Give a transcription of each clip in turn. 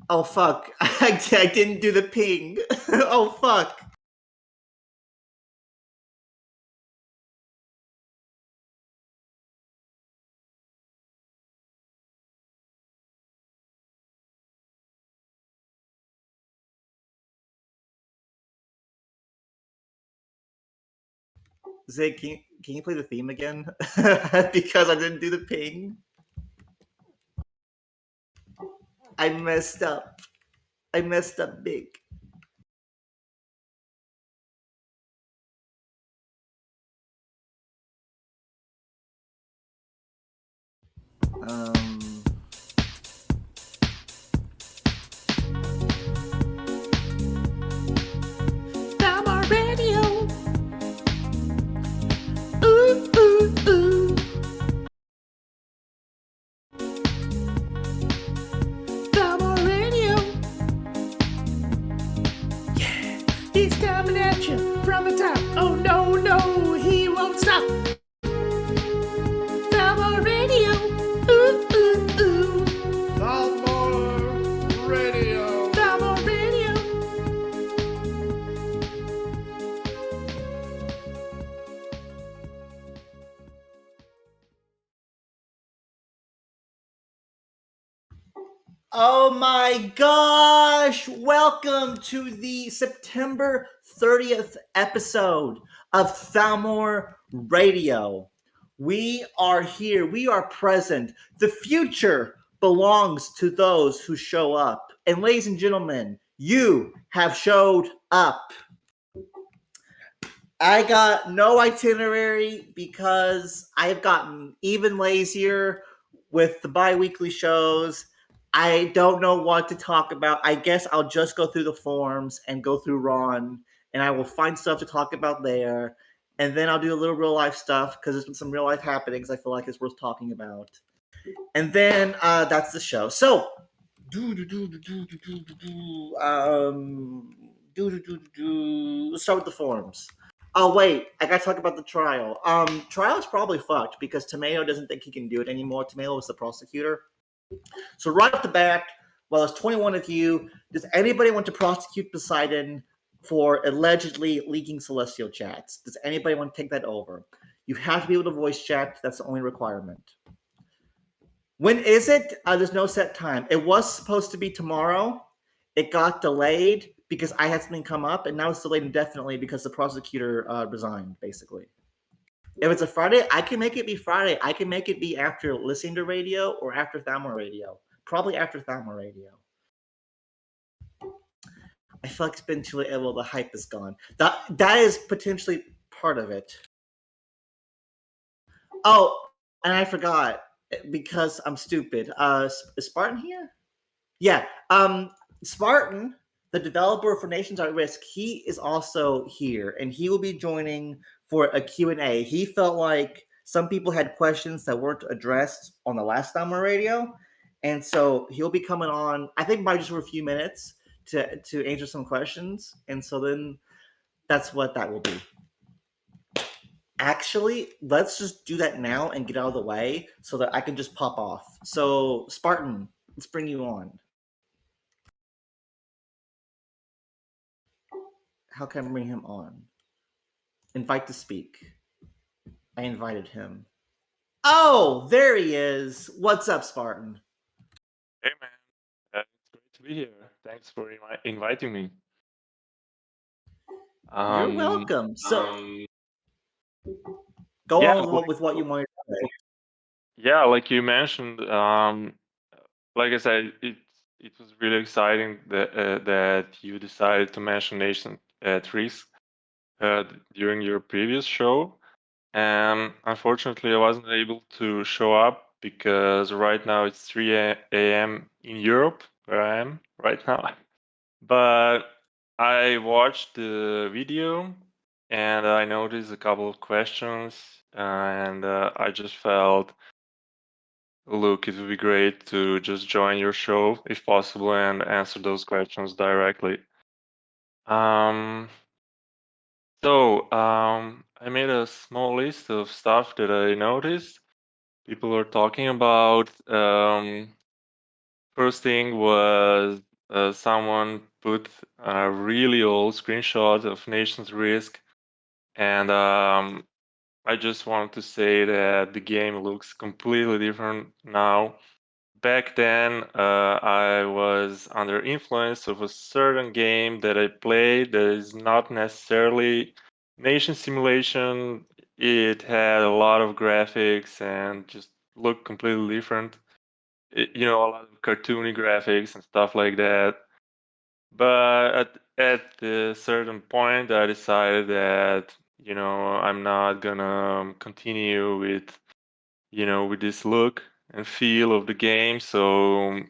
Oh fuck! I didn't do the ping. Oh fuck! Zay, can you play the theme again? Because I didn't do the ping. I messed up. I messed up big. Um. Thalmor Radio. Ooh ooh ooh. Thalmor Radio. Yeah, he's coming at you from the top. Oh no no, he won't stop. Thalmor Radio. Ooh ooh ooh. Thalmor Radio. Thalmor Radio. Oh my gosh! Welcome to the September 30th episode of Thalmor Radio. We are here. We are present. The future belongs to those who show up. And ladies and gentlemen, you have showed up. I got no itinerary because I've gotten even lazier with the bi-weekly shows. I don't know what to talk about. I guess I'll just go through the forums and go through Ron, and I will find stuff to talk about there. And then I'll do a little real life stuff because there's been some real life happenings I feel like it's worth talking about. And then that's the show. So, let's start with the forums. Oh wait, I gotta talk about the trial. Trial's probably fucked because Tomato doesn't think he can do it anymore. Tomato was the prosecutor. So right off the bat, well, there's 21 of you. Does anybody want to prosecute Poseidon for allegedly leaking celestial chats? Does anybody want to take that over? You have to be able to voice chat. That's the only requirement. When is it? There's no set time. It was supposed to be tomorrow. It got delayed because I had something come up, and now it's delayed indefinitely because the prosecutor resigned, basically. If it's a Friday, I can make it be Friday. I can make it be after listening to radio or after Thalmor Radio. Probably after Thalmor Radio. I feel like it's been too late. Well, the hype is gone. That is potentially part of it. Oh, and I forgot because I'm stupid. Is Spartan here? Yeah. Spartan, the developer for Nations at Risk, he is also here, and he will be joining for a Q&A. He felt like some people had questions that weren't addressed on the last Thalmor Radio, and so he'll be coming on, I think, by just for a few minutes to answer some questions, and so then that's what that will be. Actually, let's just do that now and get out of the way so that I can just pop off. So, Spartan, let's bring you on. How can I bring him on? Invite to speak. I invited him. Oh, there he is. What's up, Spartan? Hey, man. It's great to be here. Thanks for inviting me. You're welcome. So, go yeah, on with what you wanted to say. Yeah, like you mentioned, like I said, it was really exciting that you decided to mention Nation at Risk during your previous show. Unfortunately, I wasn't able to show up because right now it's 3 a.m. in Europe, where I am right now. But I watched the video and I noticed a couple of questions, and I just felt, look, it would be great to just join your show if possible and answer those questions directly. I made a small list of stuff that I noticed. People are talking about, First thing was someone put a really old screenshot of Nations Risk, and I just want to say that the game looks completely different now. Back then, I was under influence of a certain game that I played that is not necessarily nation simulation. It had a lot of graphics and just looked completely different. A lot of cartoony graphics and stuff like that. But at a certain point, I decided that I'm not gonna continue with this look and feel of the game. So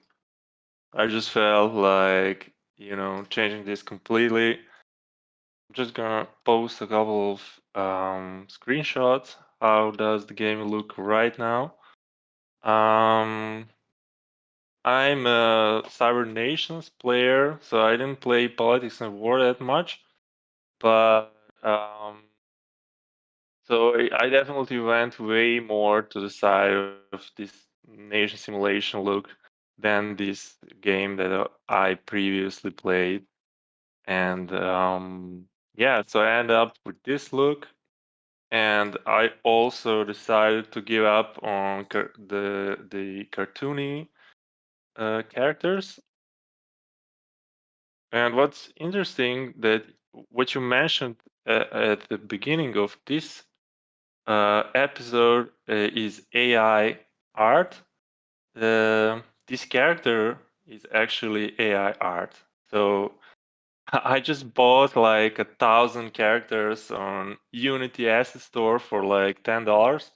I just felt like changing this completely. I'm just gonna post a couple of screenshots. How does the game look right now? Um, I'm a Cyber Nations player, so I didn't play Politics and War that much, but so I definitely went way more to the side of this nation simulation look than this game that I previously played. And yeah, so I ended up with this look. And I also decided to give up on the cartoony characters. And what's interesting that what you mentioned at the beginning of this episode is AI art. This character is actually AI art. So I just bought like 1,000 characters on Unity Asset Store for like $10,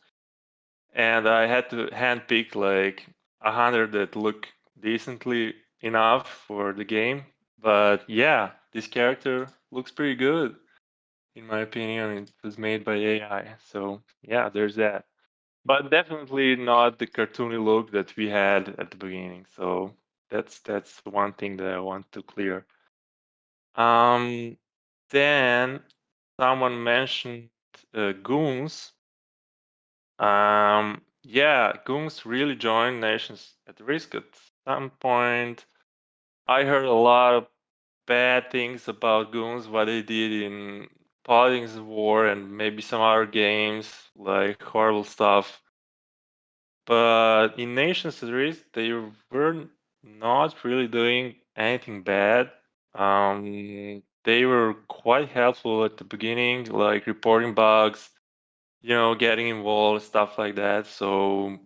and I had to handpick like 100 that look decently enough for the game. But yeah, this character looks pretty good in my opinion. It was made by AI, so yeah, there's that. But definitely not the cartoony look that we had at the beginning. So that's one thing that I want to clear. Um, then someone mentioned goons. Yeah, goons really joined Nations at Risk at some point. I heard a lot of bad things about goons, what they did in Politics of War and maybe some other games, like horrible stuff. But in Nations at Risk, they were not really doing anything bad. They were quite helpful at the beginning, like reporting bugs, getting involved, stuff like that. So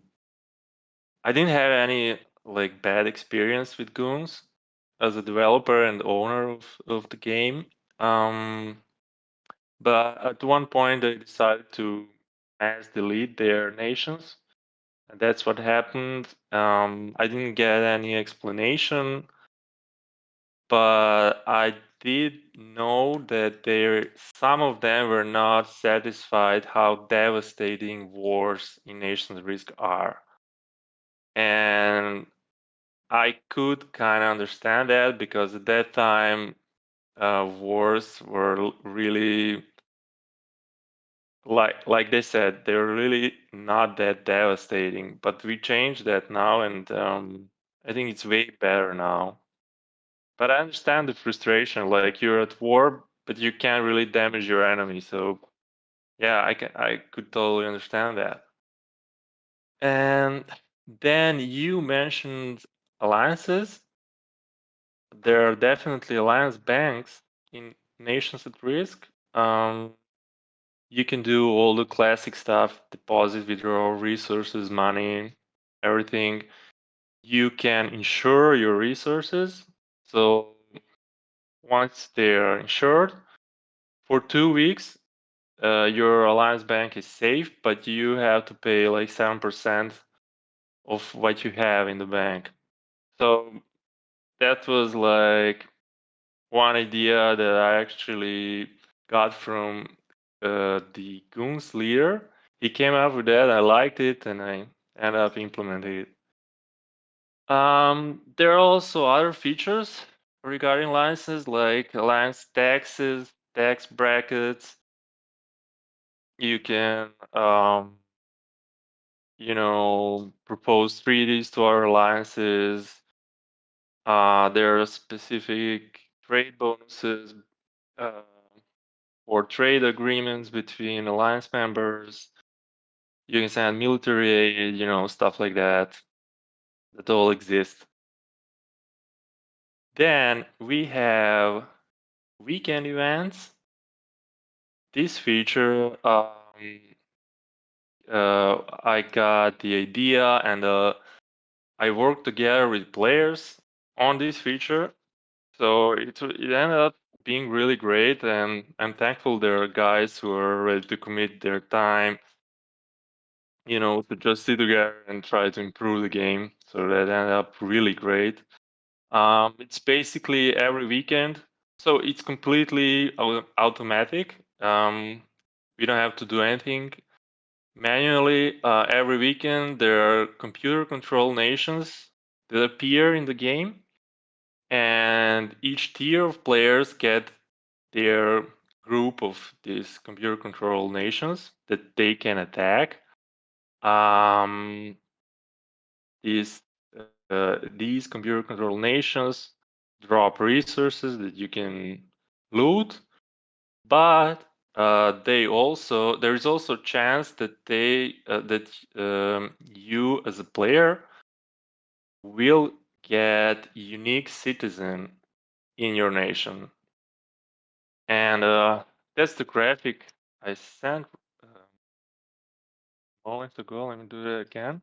I didn't have any like bad experience with goons as a developer and owner of the game. Um, but at one point, they decided to mass delete their nations, and that's what happened. I didn't get any explanation, but I did know that some of them were not satisfied how devastating wars in Nations Risk are. And I could kind of understand that because at that time, wars were really like they said, they were really not that devastating. But we changed that now, and I think it's way better now. But I understand the frustration. Like you're at war, but you can't really damage your enemy. So yeah, I could totally understand that. And then you mentioned alliances. There are definitely alliance banks in nations at risk. You can do all the classic stuff: deposit, withdraw, resources, money, everything. You can insure your resources. So once they're insured for 2 weeks, your alliance bank is safe, but you have to pay like 7% of what you have in the bank. So that was like one idea that I actually got from the Goons leader. He came up with that. I liked it, and I ended up implementing it. There are also other features regarding licenses, like alliance taxes, tax brackets. You can, propose treaties to our alliances. There are specific trade bonuses or trade agreements between alliance members. You can send military aid, stuff like that. That all exists. Then we have weekend events. This feature, I got the idea and I worked together with players on this feature. So it ended up being really great, and I'm thankful there are guys who are ready to commit their time, to just sit together and try to improve the game. So that ended up really great. It's basically every weekend, so it's completely automatic. We don't have to do anything manually. Every weekend, there are computer control nations that appear in the game, and each tier of players get their group of these computer control nations that they can attack. Um, these these computer control nations drop resources that you can loot, but there is also a chance that you as a player will get unique citizen in your nation, and that's the graphic I sent moments ago. Let me do that again.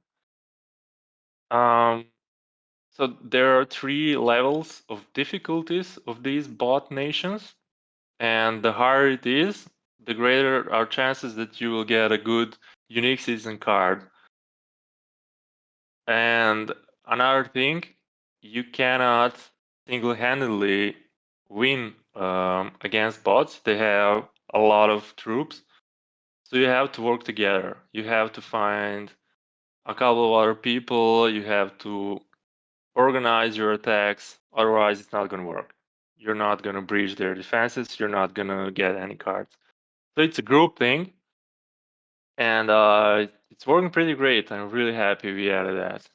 So there are 3 levels of difficulties of these bot nations, and the higher it is, the greater are chances that you will get a good unique citizen card. And another thing, you cannot single-handedly win against bots. They have a lot of troops, so you have to work together. You have to find a couple of other people. You have to organize your attacks, otherwise it's not going to work. You're not going to breach their defenses. You're not going to get any cards. So it's a group thing, and it's working pretty great. I'm really happy we added that.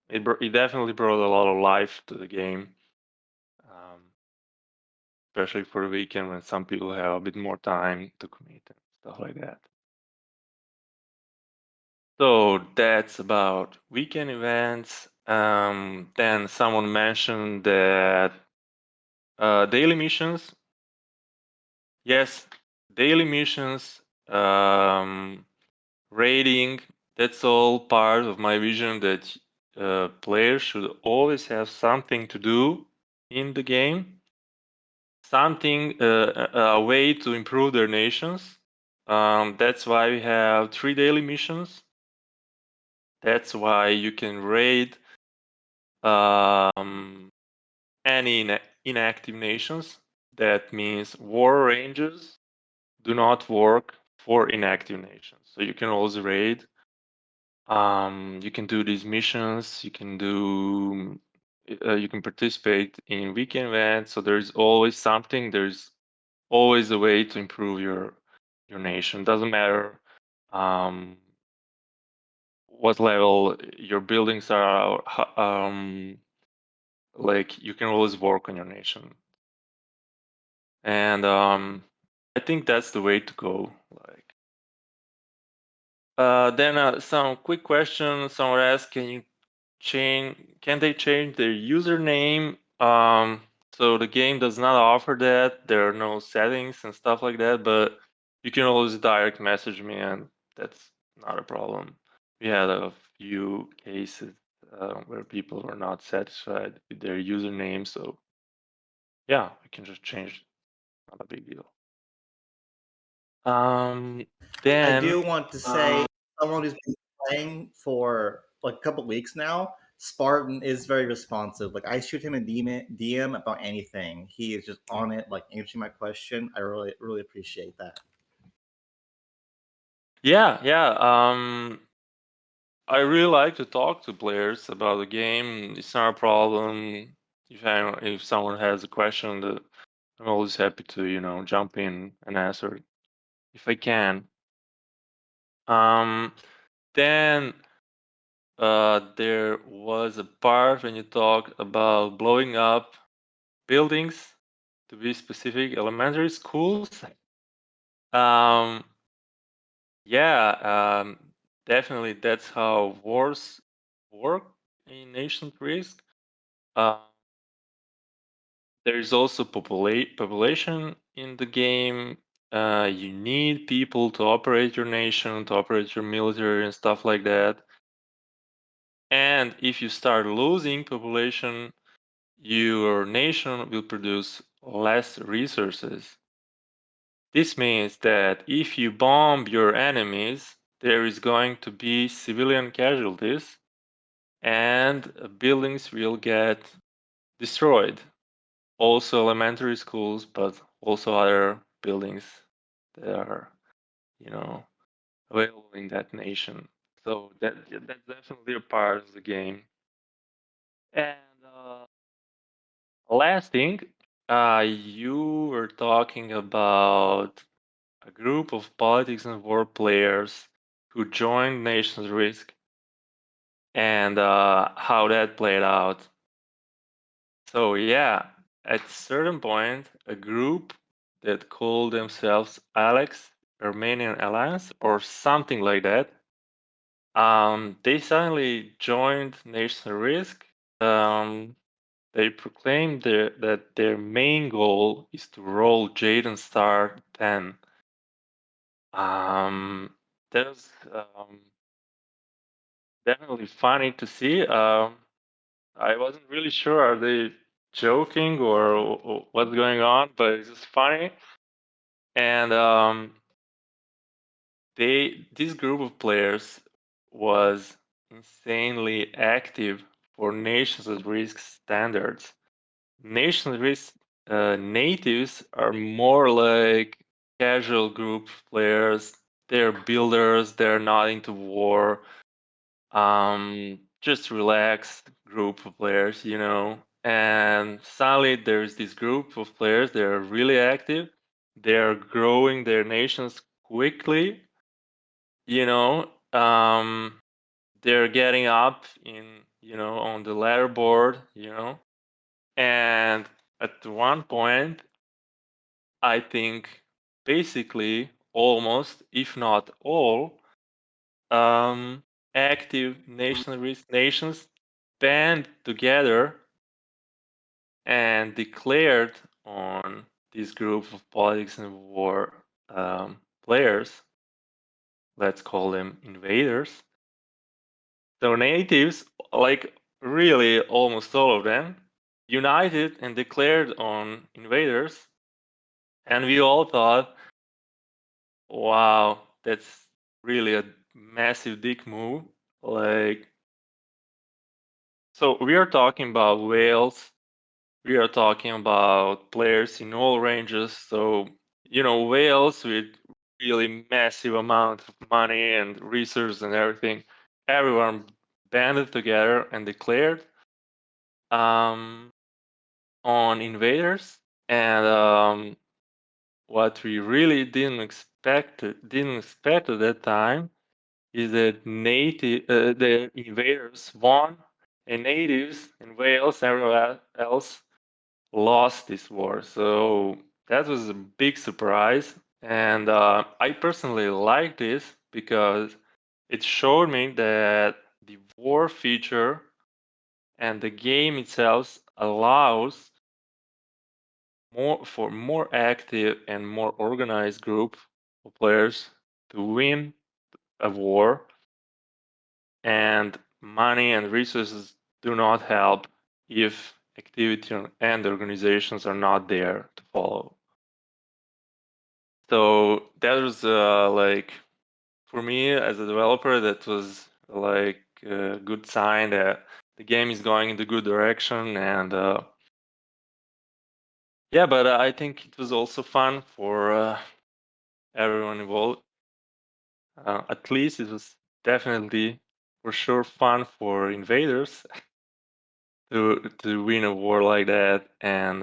It definitely brought a lot of life to the game, especially for the weekend when some people have a bit more time to commit and stuff like that. So that's about weekend events. Then someone mentioned that daily missions. Yes, daily missions, raiding, that's all part of my vision that players should always have something to do in the game, something, a way to improve their nations. That's why we have 3 daily missions. That's why you can raid any inactive nations. That means war ranges do not work for inactive nations. So you can also raid. You can do these missions. You can participate in weekend events. So there's always something. There's always a way to improve your nation. Doesn't matter what level your buildings are. Like you can always work on your nation, and I think that's the way to go. Like. Then some quick questions. Someone asked, can they change their username? So the game does not offer that. There are no settings and stuff like that, but you can always direct message me, and that's not a problem. We had a few cases where people were not satisfied with their username, so yeah, we can just change. Not a big deal. I Then do want to say, someone who's been playing for like a couple weeks now, Spartan is very responsive. Like I shoot him a DM about anything. He is just on it, like answering my question. I really appreciate that. yeah, I really like to talk to players about the game. It's not a problem. If someone has a question, that I'm always happy to jump in and answer if I can. Then there was a part when you talk about blowing up buildings, to be specific, elementary schools. Um, yeah, definitely that's how wars work in Ancient Risk. Uh, there is also population in the game. You need people to operate your nation, to operate your military and stuff like that. And if you start losing population, your nation will produce less resources. This means that if you bomb your enemies, there is going to be civilian casualties and buildings will get destroyed. Also elementary schools, but also other buildings that are, you know, available in that nation. So that's definitely a part of the game. And last thing, you were talking about a group of politics and war players who joined Nations Risk and how that played out. So yeah, at a certain point, a group that called themselves Alex Armenian Alliance or something like that, they suddenly joined Nations Risk. They proclaimed that their main goal is to roll Jaden Star 10. That was definitely funny to see. I wasn't really sure, are they joking or what's going on, but it's just funny. And this group of players was insanely active for Nations at Risk standards. Nations at Risk natives are more like casual group players. They're builders. They're not into war. Just relaxed group of players, you know. And suddenly there's this group of players. They're really active. They're growing their nations quickly, you know. They're getting up in, you know, on the ladder board, you know. And at one point, I think basically almost, if not all, um, active nationalist nations band together and declared on this group of politics and war players, let's call them invaders. So natives, like really almost all of them, united and declared on invaders, and we all thought, wow, that's really a massive dick move. Like, so we are talking about whales. We are talking about players in all ranges. So, you know, whales with really massive amount of money and resources and everything. Everyone banded together and declared um, on invaders. And what we really didn't expect at that time is that the invaders won, and natives and Wales, everyone else lost this war. So that was a big surprise, and I personally like this because it showed me that the war feature and the game itself allows more active and more organized group of players to win a war, and money and resources do not help if activity and organizations are not there to follow. So that was like, for me as a developer, that was like a good sign that the game is going in the good direction. And yeah, but I think it was also fun for everyone involved. At least it was definitely for sure fun for invaders to win a war like that. And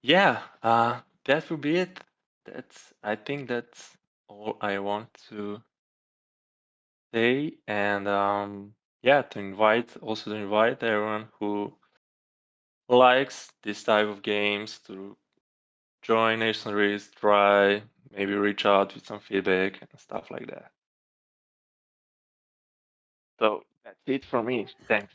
yeah, that would be it. I think that's all I want to say, and yeah, to invite everyone who likes this type of games to join Nation Risk, try, maybe reach out with some feedback and stuff like that. So that's it for me. Thanks.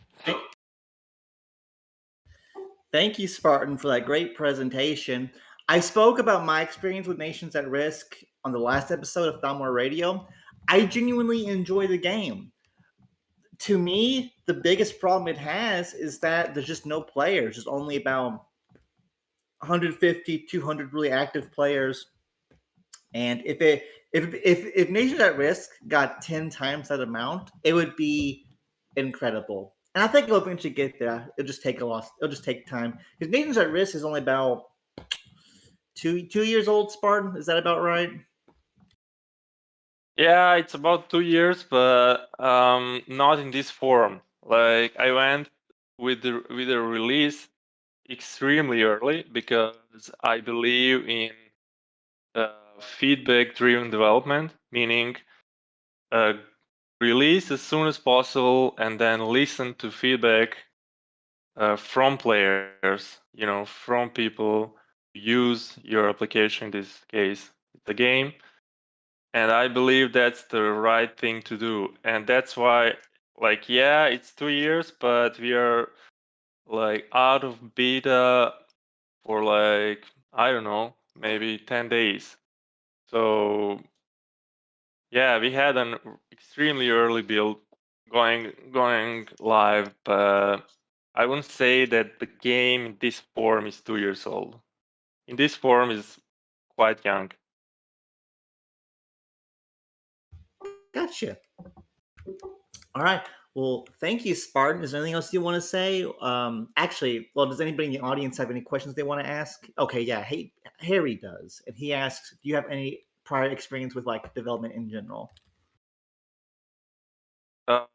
Thank you, Spartan, for that great presentation. I spoke about my experience with Nations at Risk on the last episode of Thalmor Radio. I genuinely enjoy the game. To me, the biggest problem it has is that there's just no players. There's only about 150, 200 really active players. And if Nations at Risk got 10 times that amount, it would be incredible. And I think it'll eventually get there. It'll just take It'll just take time. Because Nations at Risk is only about 2 years old. Spartan, is that about right? Yeah, it's about 2 years, but not in this form. Like I went with the release extremely early because I believe in feedback-driven development, meaning release as soon as possible and then listen to feedback from players, from people who use your application. In this case, it's a game. And I believe that's the right thing to do. And that's why, like, yeah, it's 2 years, but we are like out of beta for like, I don't know, maybe 10 days. So yeah, we had an extremely early build going live, but I wouldn't say that the game in this form is 2 years old. In this form is quite young. Gotcha. All right. Well, thank you, Spartan. Is there anything else you want to say? Actually, well, does anybody in the audience have any questions they want to ask? Okay, yeah. Hey, Harry does, and he asks, "Do you have any prior experience with like development in general?" Uh,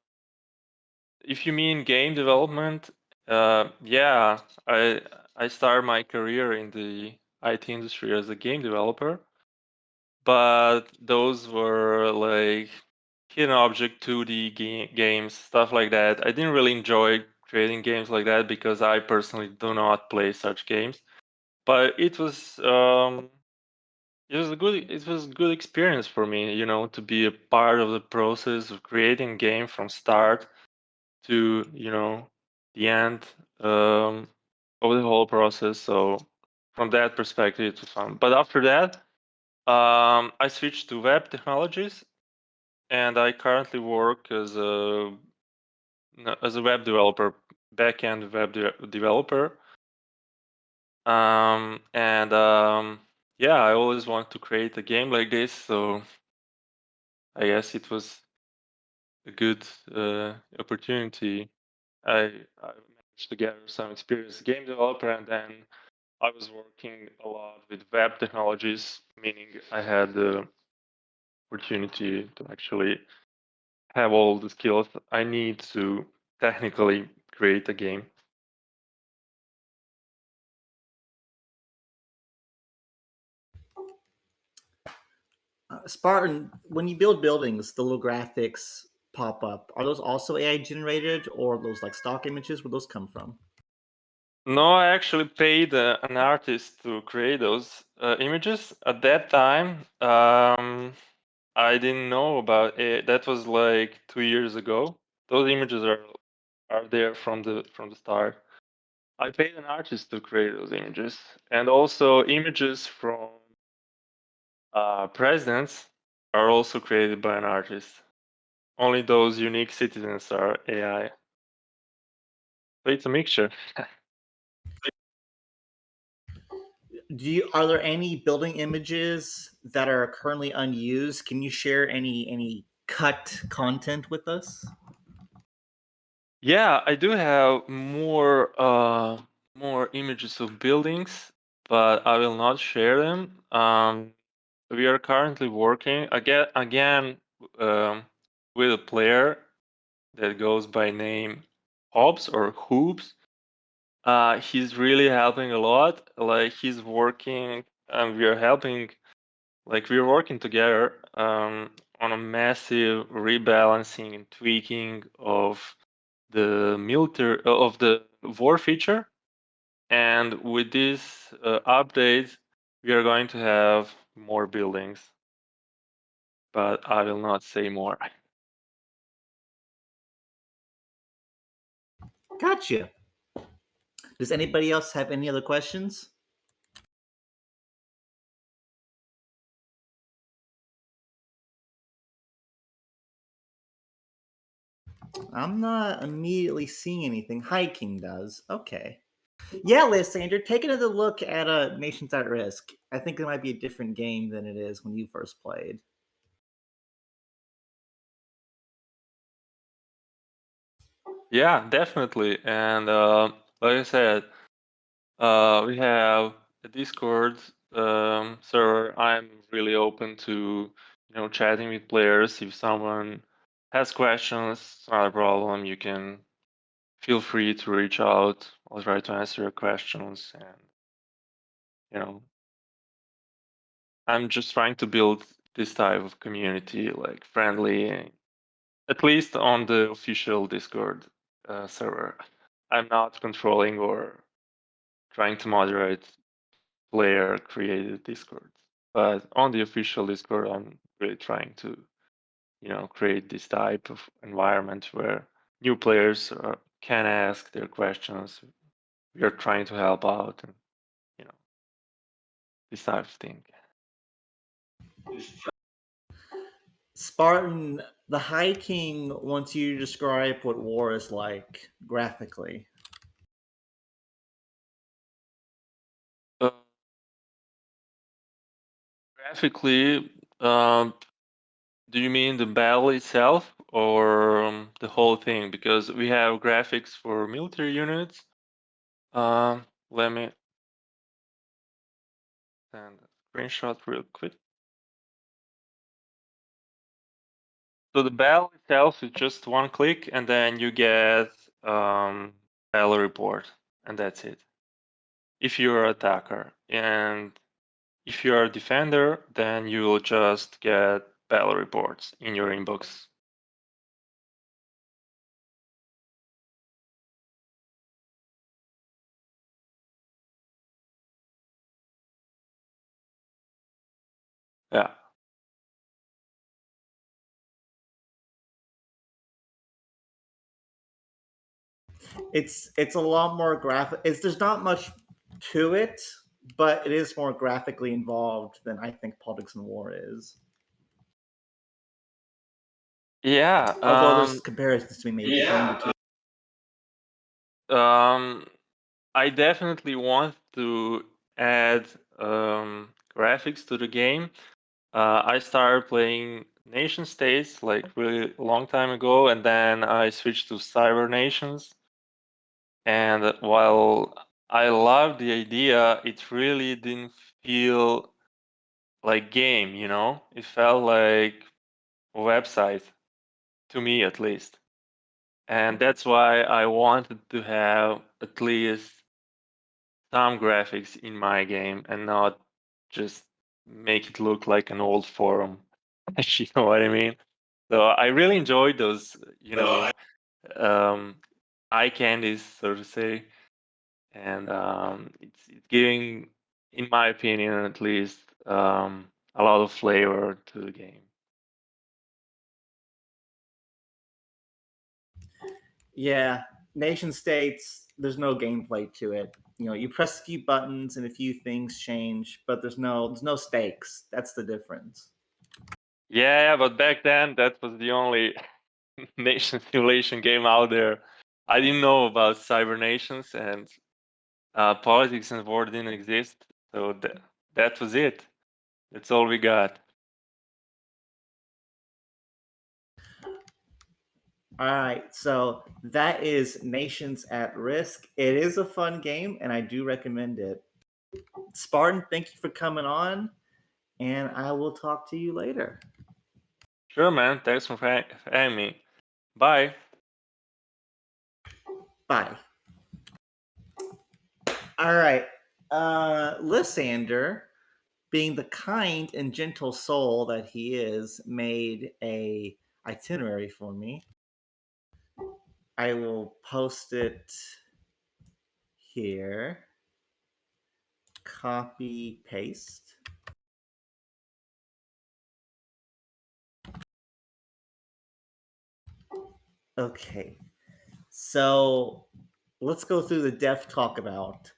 if you mean game development, yeah, I started my career in the IT industry as a game developer, but those were like hidden object 2D games, stuff like that. I didn't really enjoy creating games like that because I personally do not play such games. But it was a good experience for me, to be a part of the process of creating a game from start to the end of the whole process. So from that perspective, it was fun. But after that, I switched to web technologies, and I currently work as a web developer, backend web developer. And yeah, I always want to create a game like this, so I guess it was a good opportunity. I managed to gather some experience as a game developer, and then I was working a lot with web technologies, meaning I had the opportunity to actually have all the skills I need to technically create a game. Spartan, when you build buildings, the little graphics pop up. Are those also AI generated, or those like stock images? Where those come from? No, I actually paid an artist to create those images. At that time, I didn't know about it. That was like 2 years ago. Those images are there from the start. I paid an artist to create those images, and also images from presidents are also created by an artist. Only those unique citizens are AI. So it's a mixture. Are there any building images that are currently unused? Can you share any cut content with us? Yeah, I do have more images of buildings, but I will not share them. We are currently working again with a player that goes by name Hobbs or Hoops. He's really helping a lot. Like he's working, and we are helping. Like we're working together on a massive rebalancing and tweaking of the military of the war feature, and with this update, we are going to have more buildings. But I will not say more. Gotcha. Does anybody else have any other questions? I'm not immediately seeing anything. Hiking does. Okay. Yeah, Lysander, take another look at Nations at Risk. I think it might be a different game than it is when you first played. Yeah, definitely. And like I said, we have a Discord server. I'm really open to chatting with players. If someone has questions, it's not a problem. You can feel free to reach out. I'll try to answer your questions. And I'm just trying to build this type of community, like friendly, at least on the official Discord server. I'm not controlling or trying to moderate player created Discords, but on the official Discord, I'm really trying to, create this type of environment where new players can ask their questions. We are trying to help out, and this type of thing. Spartan, the High King wants you to describe what war is like graphically. Uh, Graphically, do you mean the battle itself or the whole thing? Because we have graphics for military units. Let me send a screenshot real quick. So the battle itself is just one click, and then you get battle report, and that's it. If you're an attacker, and if you're a defender, then you will just get battle reports in your inbox. Yeah. It's a lot more graphic. There's not much to it, but it is more graphically involved than I think Politics and War is. Yeah. Although there's comparisons to be made between the two. I definitely want to add graphics to the game. I started playing nation states like really long time ago, and then I switched to cyber nations. And while I love the idea, it really didn't feel like game. It felt like a website to me, at least. And that's why I wanted to have at least some graphics in my game and not just make it look like an old forum. You know what I mean? So I really enjoyed those, eye candies, so to say, and it's giving, in my opinion, at least, a lot of flavor to the game. Yeah, nation states. There's no gameplay to it. You press a few buttons and a few things change, but there's no stakes. That's the difference. Yeah, but back then that was the only nation simulation game out there. I didn't know about cyber nations, and politics and war didn't exist. So that was it. That's all we got. All right, so that is Nations at Risk. It is a fun game, and I do recommend it. Spartan, thank you for coming on, and I will talk to you later. Sure, man. Thanks for having me. Bye. Bye. All right, Lysander, being the kind and gentle soul that he is, made a itinerary for me. I will post it here. Copy, paste. Okay, so let's go through the death talk about.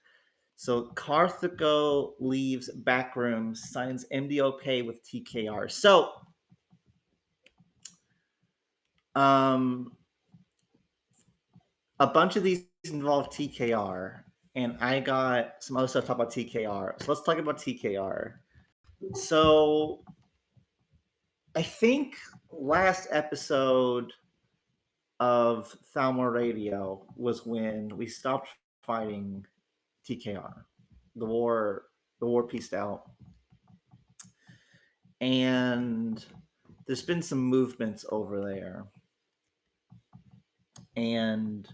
So Carthago leaves Backrooms, signs MDoAP with TKR. So, a bunch of these involve TKR, and I got some other stuff to talk about TKR. So let's talk about TKR. So I think last episode of Thalmor Radio was when we stopped fighting TKR. The war pieced out. And there's been some movements over there. And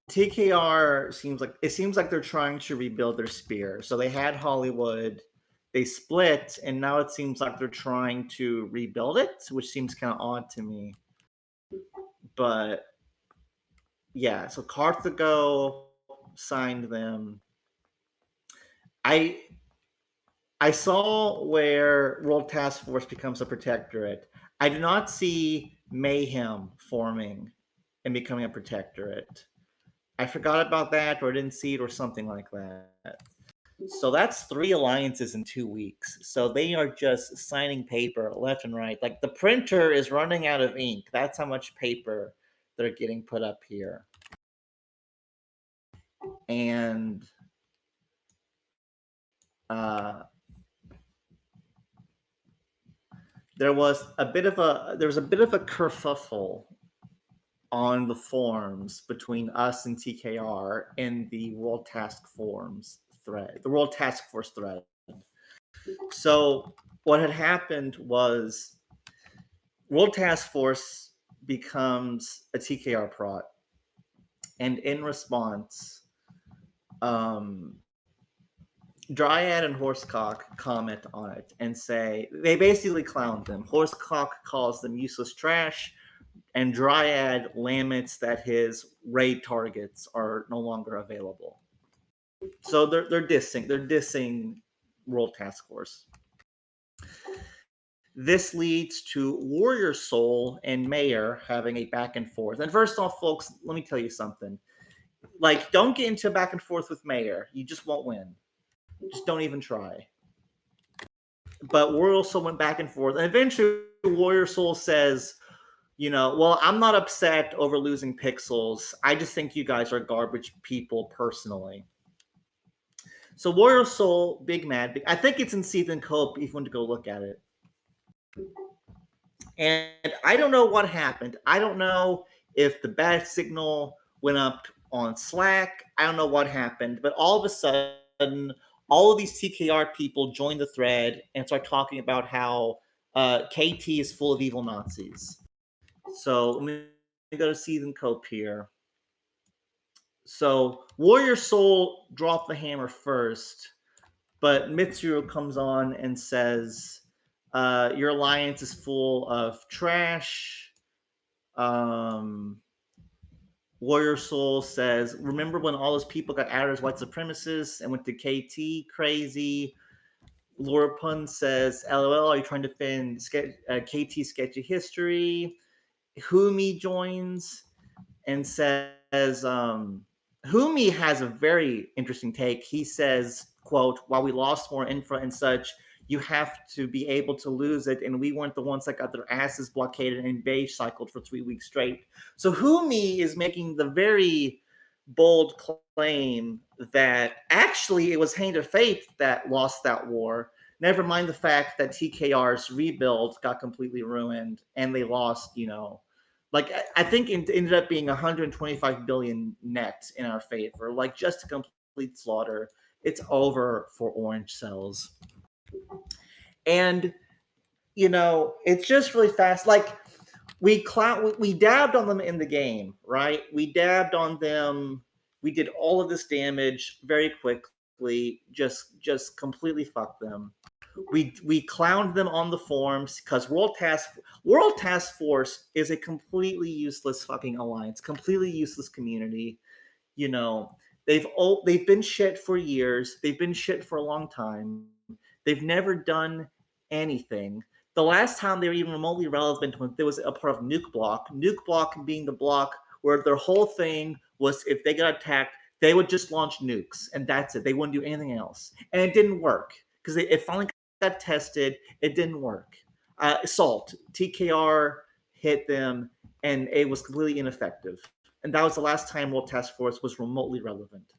TKR seems like they're trying to rebuild their spear. So they had Hollywood, they split, and now it seems like they're trying to rebuild it, which seems kind of odd to me. But yeah, so Carthago signed them. I saw where World Task Force becomes a protectorate. I did not see Mayhem forming and becoming a protectorate. I forgot about that, or didn't see it, or something like that. So that's 3 alliances in 2 weeks. So they are just signing paper left and right. Like the printer is running out of ink. That's how much paper they're getting put up here. And there was a bit of a kerfuffle on the forums between us and TKR in the World Task Force thread. So what had happened was World Task Force becomes a TKR Prot, and in response, Dryad and Horsecock comment on it and say they basically clown them. Horsecock calls them useless trash, and Dryad laments that his raid targets are no longer available. So they're dissing World Task Force. This leads to Warrior Soul and Mayor having a back and forth. And first off, folks, let me tell you something. Like, don't get into a back and forth with Mayor. You just won't win. Just don't even try. But Warrior Soul went back and forth. And eventually, Warrior Soul says, well, I'm not upset over losing pixels. I just think you guys are garbage people personally. So Warrior Soul, big mad. I think it's in Season Cope if you want to go look at it. And I don't know what happened. I don't know if the bad signal went up on Slack. I don't know what happened. But all of a sudden, all of these TKR people joined the thread and start talking about how KT is full of evil Nazis. So let me go to Season Cope here. So Warrior Soul dropped the hammer first, but Mitsuru comes on and says, your alliance is full of trash. Warrior Soul says, remember when all those people got outed as white supremacists and went to KT crazy? Laura Pun says, LOL, are you trying to defend KT sketchy history? Humi joins and says, Humi has a very interesting take. He says, quote, while we lost more infra and such, you have to be able to lose it, and we weren't the ones that got their asses blockaded and beige cycled for 3 weeks straight. So Humi is making the very bold claim that actually it was Hand of Fate that lost that war. Never mind the fact that TKR's rebuild got completely ruined and they lost, like I think it ended up being 125 billion net in our favor. Like just a complete slaughter. It's over for Orange Cells. And it's just really fast. Like we dabbed on them in the game, right? We dabbed on them. We did all of this damage very quickly. just completely fucked them. We clowned them on the forums because World Task Force is a completely useless fucking alliance, completely useless community. You know, they've been shit for years. They've been shit for a long time. They've never done anything. The last time they were even remotely relevant was there was a part of Nuke Block. Nuke Block being the block where their whole thing was if they got attacked, they would just launch nukes, and that's it. They wouldn't do anything else, and it didn't work because it finally got tested. It didn't work. Assault TKR hit them, and it was completely ineffective. And that was the last time World Task Force was remotely relevant.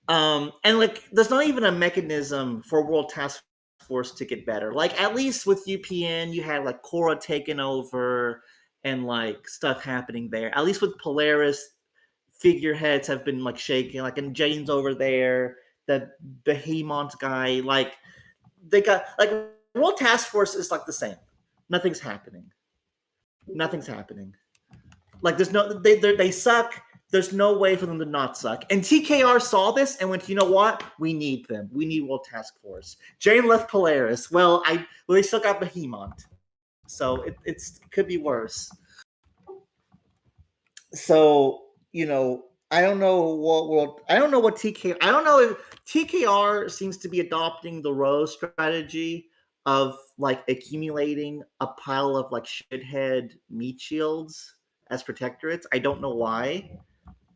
And like, there's not even a mechanism for World Task Force to get better. Like, at least with UPN, you had like Korra taking over and like stuff happening there. At least with Polaris, figureheads have been like shaking. Like, and Jane's over there, the Behemoth guy. Like, they got like World Task Force is like the same. Nothing's happening. Nothing's happening. Like, there's no they suck. There's no way for them to not suck. And TKR saw this and went, you know what? We need them. We need World Task Force. Jane left Polaris. Well, they still got Behemoth, so it could be worse. So, you know, I don't know what TKR. I don't know if TKR seems to be adopting the Rose strategy of like accumulating a pile of like shithead meat shields as protectorates. I don't know why,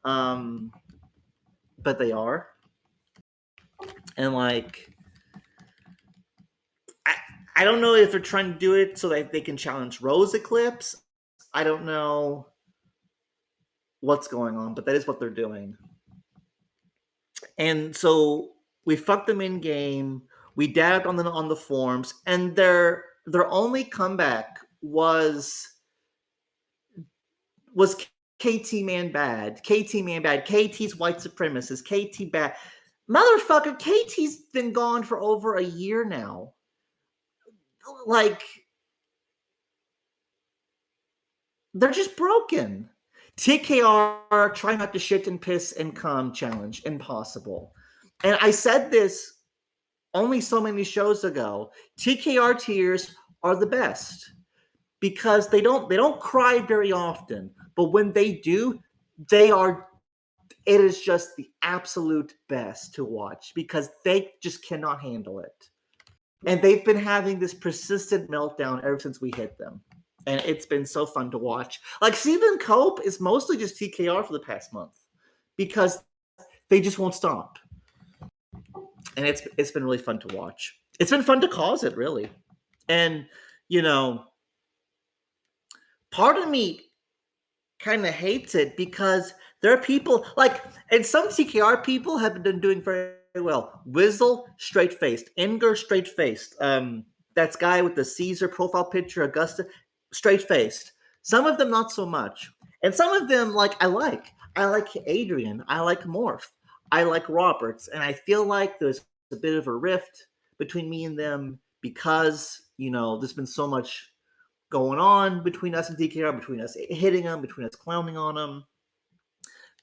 but they are, and like I don't know if they're trying to do it so that they can challenge Rose Eclipse. I don't know what's going on, but that is what they're doing. And so we fucked them in game. We dabbed on the forums, and their only comeback was KT man bad. KT man bad. KT's white supremacist. KT bad. Motherfucker, KT's been gone for over a year now. Like, they're just broken. TKR, try not to shit and piss and come challenge. Impossible. And I said this only so many shows ago. TKR tiers are the best because they don't cry very often, but when they do, it is just the absolute best to watch because they just cannot handle it. And they've been having this persistent meltdown ever since we hit them. And it's been so fun to watch. Like, Season Cope is mostly just TKR for the past month because they just won't stop. And it's been really fun to watch. It's been fun to cause it, really. And, you know, part of me kind of hates it because there are people like, and some TKR people have been doing very well. Wizzle, straight faced. Inger, straight faced. That's guy with the Caesar profile picture, Augusta, straight faced. Some of them not so much, and some of them like I like. I like Adrian. I like Morph. I like Roberts, and I feel like there's a bit of a rift between me and them because, you know, there's been so much going on between us and DKR, between us hitting them, between us clowning on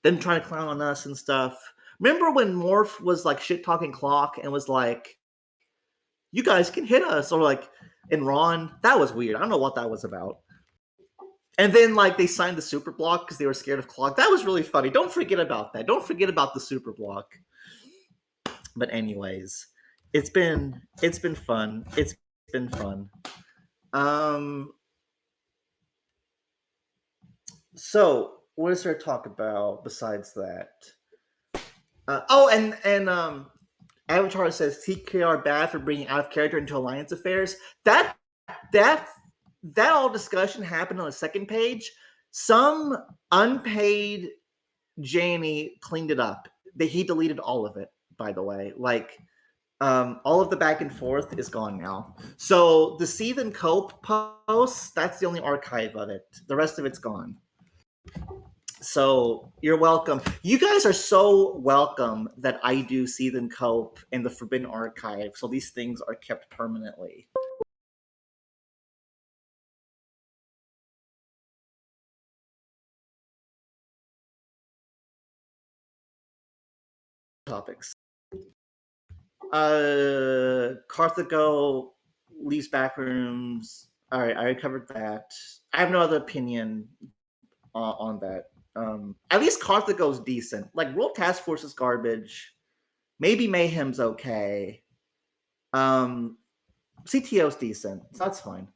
them trying to clown on us and stuff. Remember when Morph was like shit talking Clock and was like, "You guys can hit us," or like, and Ron, that was weird. I don't know what that was about. And then like they signed the super block because they were scared of Clock. That was really funny. Don't forget about that. Don't forget about the super block. But anyways, it's been fun. It's been fun. So what is there to talk about besides that? Avatar says TKR bad for bringing out of character into alliance affairs. That all discussion happened on the second page. Some unpaid Janie cleaned it up. He deleted all of it, by the way. Like, all of the back and forth is gone now. So the Seethe and Cope posts, that's the only archive of it. The rest of it's gone. So you're welcome. You guys are so welcome that I do Seethe and Cope in the Forbidden Archive. So these things are kept permanently. topics. Carthago leaves Backrooms. All right, I already covered that. I have no other opinion on that. At least Carthago's decent. Like World Task Force is garbage. Maybe Mayhem's okay. CTO's decent. So that's fine.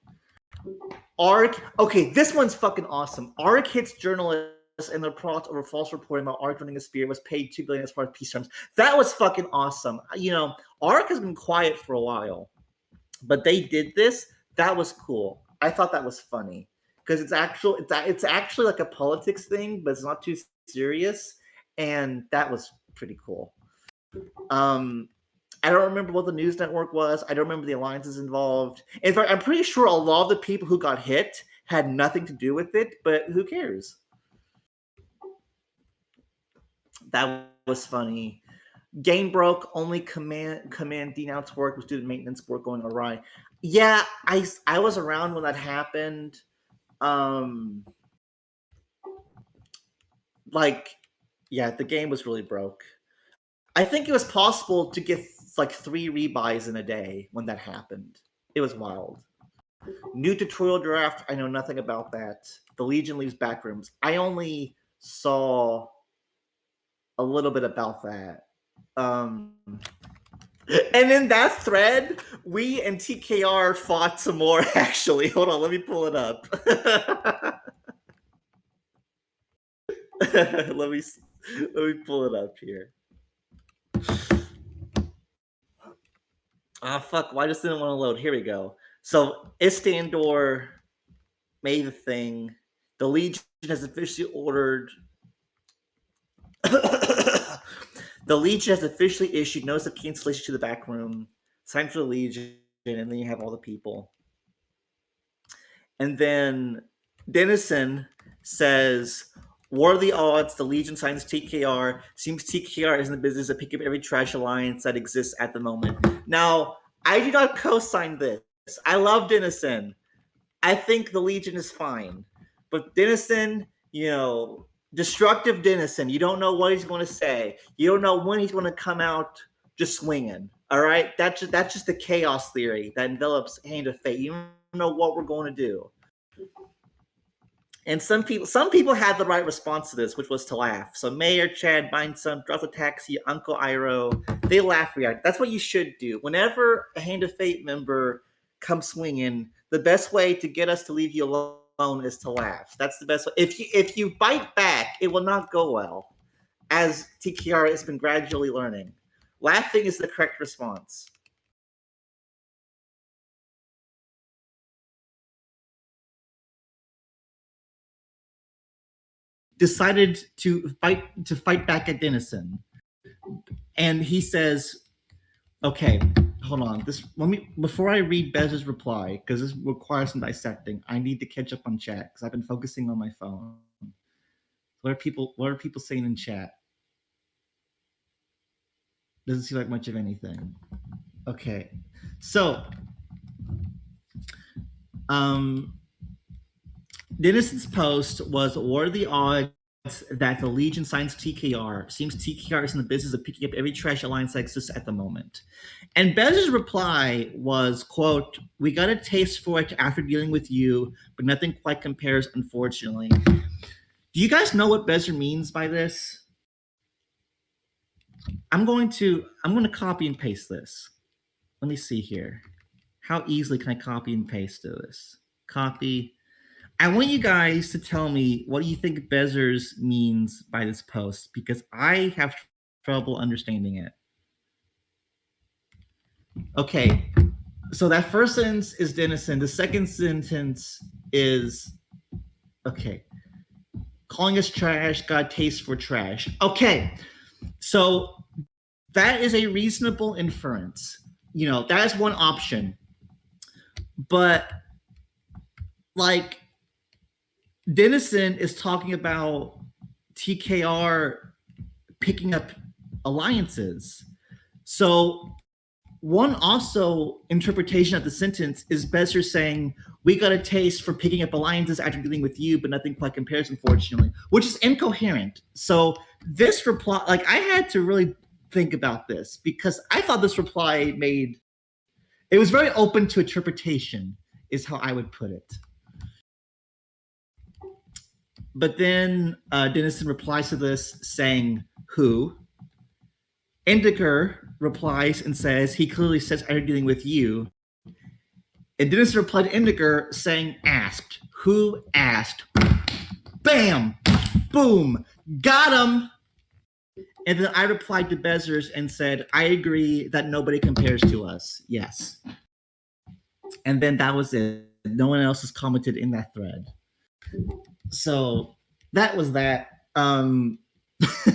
Arrgh. Okay, this one's fucking awesome. Arrgh hits journalists and their Prots over false reporting about Arrgh running a spear, was paid $2 billion as part of peace terms. That was fucking awesome. You know, Arrgh has been quiet for a while, but they did this. That was cool. I thought that was funny because it's actually like a politics thing, but it's not too serious, and that was pretty cool. I don't remember what the news network was. I don't remember the alliances involved. In fact, I'm pretty sure a lot of the people who got hit had nothing to do with it, but who cares? That was funny. Game broke. Only command denounce work was due to maintenance work going awry. Yeah, I was around when that happened. Yeah, the game was really broke. I think it was possible to get like 3 rebuys in a day when that happened. It was wild. New tutorial draft. I know nothing about that. The Legion leaves Backrooms. I only saw a little bit about that. And in that thread, we and TKR fought some more, actually. Hold on, let me pull it up. let me pull it up here. Ah, fuck, why just didn't want to load? Here we go. So Istandor made the thing. The Legion has officially ordered... The Legion has officially issued notice of cancellation to the back room. Signed for the Legion, and then you have all the people. And then Dennison says, what are the odds the Legion signs TKR? Seems TKR is in the business of picking up every trash alliance that exists at the moment. Now, I do not co-sign this. I love Dennison. I think the Legion is fine. But Dennison, you know, destructive Dennison, you don't know what he's going to say. You don't know when he's going to come out just swinging. All right? That's just the chaos theory that envelops Hand of Fate. You don't know what we're going to do. And some people had the right response to this, which was to laugh. So Mayor, Chad, Bindson, Drop the Taxi, Uncle Iroh, they laugh react. That's what you should do. Whenever a Hand of Fate member comes swinging, the best way to get us to leave you alone is to laugh. That's the best way. If you bite back, it will not go well, as TKR has been gradually learning. Laughing is the correct response. Decided to fight back at Dennison, and he says, "Okay, hold on. Before I read Bez's reply, because this requires some dissecting. I need to catch up on chat because I've been focusing on my phone. What are people saying in chat? Doesn't seem like much of anything. Okay, so Dennison's post was, what are the odds that the Legion signs TKR? Seems TKR is in the business of picking up every trash alliance that exists at the moment. And Bez's reply was, quote, we got a taste for it after dealing with you, but nothing quite compares, unfortunately. Do you guys know what Bezer means by this? I'm going to copy and paste this. Let me see here. How easily can I copy and paste this? Copy. I want you guys to tell me what do you think Bezers means by this post, because I have trouble understanding it. Okay, so that first sentence is Dennison. The second sentence is, okay, calling us trash, got taste for trash. Okay, so that is a reasonable inference. You know, that is one option. But, like, Dennison is talking about TKR picking up alliances. So one also interpretation of the sentence is Bezer saying, we got a taste for picking up alliances after dealing with you, but nothing quite compares, unfortunately, which is incoherent. So this reply, like, I had to really think about this, because I thought this reply it was very open to interpretation, is how I would put it. But then Dennison replies to this saying, who? Endiger replies and says, he clearly says, I'm dealing with you. And Dennison replied to Endiger saying, asked. Who asked? Bam! Boom! Got him! And then I replied to Bezers and said, I agree that nobody compares to us. Yes. And then that was it. No one else has commented in that thread. So that was that.